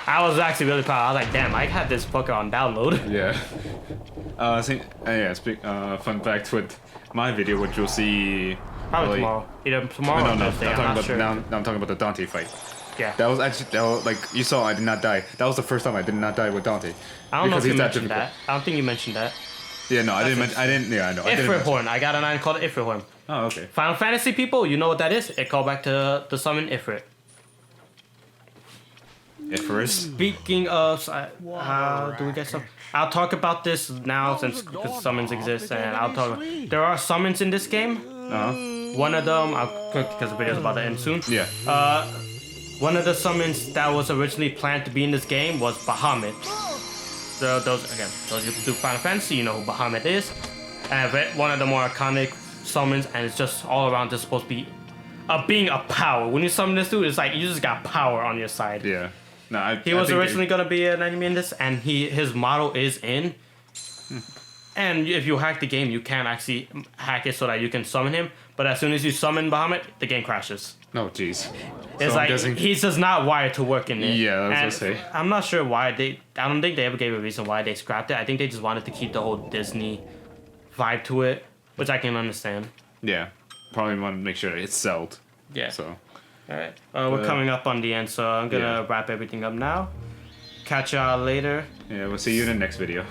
[SPEAKER 1] I was actually really proud. I was like, damn, I had this fucker on download.
[SPEAKER 2] Yeah. Fun fact with my video, which you'll see
[SPEAKER 1] probably tomorrow. Either tomorrow or Thursday. I'm not sure.
[SPEAKER 2] Now I'm talking about the Dante fight.
[SPEAKER 1] Yeah.
[SPEAKER 2] That was like you saw. I did not die. That was the first time I did not die with Dante.
[SPEAKER 1] I don't know if you mentioned that. I don't think you mentioned that.
[SPEAKER 2] Yeah, no, I didn't. Yeah, I know.
[SPEAKER 1] Ifrit Horn. I got an item called Ifrit Horn.
[SPEAKER 2] Oh, okay.
[SPEAKER 1] Final Fantasy people, you know what that is? It called back to the summon Ifrit.
[SPEAKER 2] Ifrit.
[SPEAKER 1] Speaking of, do we get some? I'll talk about this now since summons exist, and I'll talk. There are summons in this game. One of them, because the video's about to end soon.
[SPEAKER 2] Yeah.
[SPEAKER 1] One of the summons that was originally planned to be in this game was Bahamut. So those you do Final Fantasy, you know who Bahamut is. And one of the more iconic summons, and it's just all around just supposed to be being a power. When you summon this dude, it's like you just got power on your side.
[SPEAKER 2] Yeah. No,
[SPEAKER 1] he was originally gonna be an enemy in this, and his model is in. And if you hack the game, you can actually hack it so that you can summon him. But as soon as you summon Bahamut, the game crashes.
[SPEAKER 2] No, jeez.
[SPEAKER 1] It's
[SPEAKER 2] So
[SPEAKER 1] like he's just not wired to work in it.
[SPEAKER 2] Yeah, I was
[SPEAKER 1] And
[SPEAKER 2] gonna say.
[SPEAKER 1] I'm not sure why they. I don't think they ever gave a reason why they scrapped it. I think they just wanted to keep the whole Disney vibe to it, which I can understand.
[SPEAKER 2] Yeah, probably want to make sure it's sold.
[SPEAKER 1] Yeah.
[SPEAKER 2] So.
[SPEAKER 1] All right. We're coming up on the end, so I'm gonna wrap everything up now. Catch y'all later.
[SPEAKER 2] Yeah, we'll see you in the next video.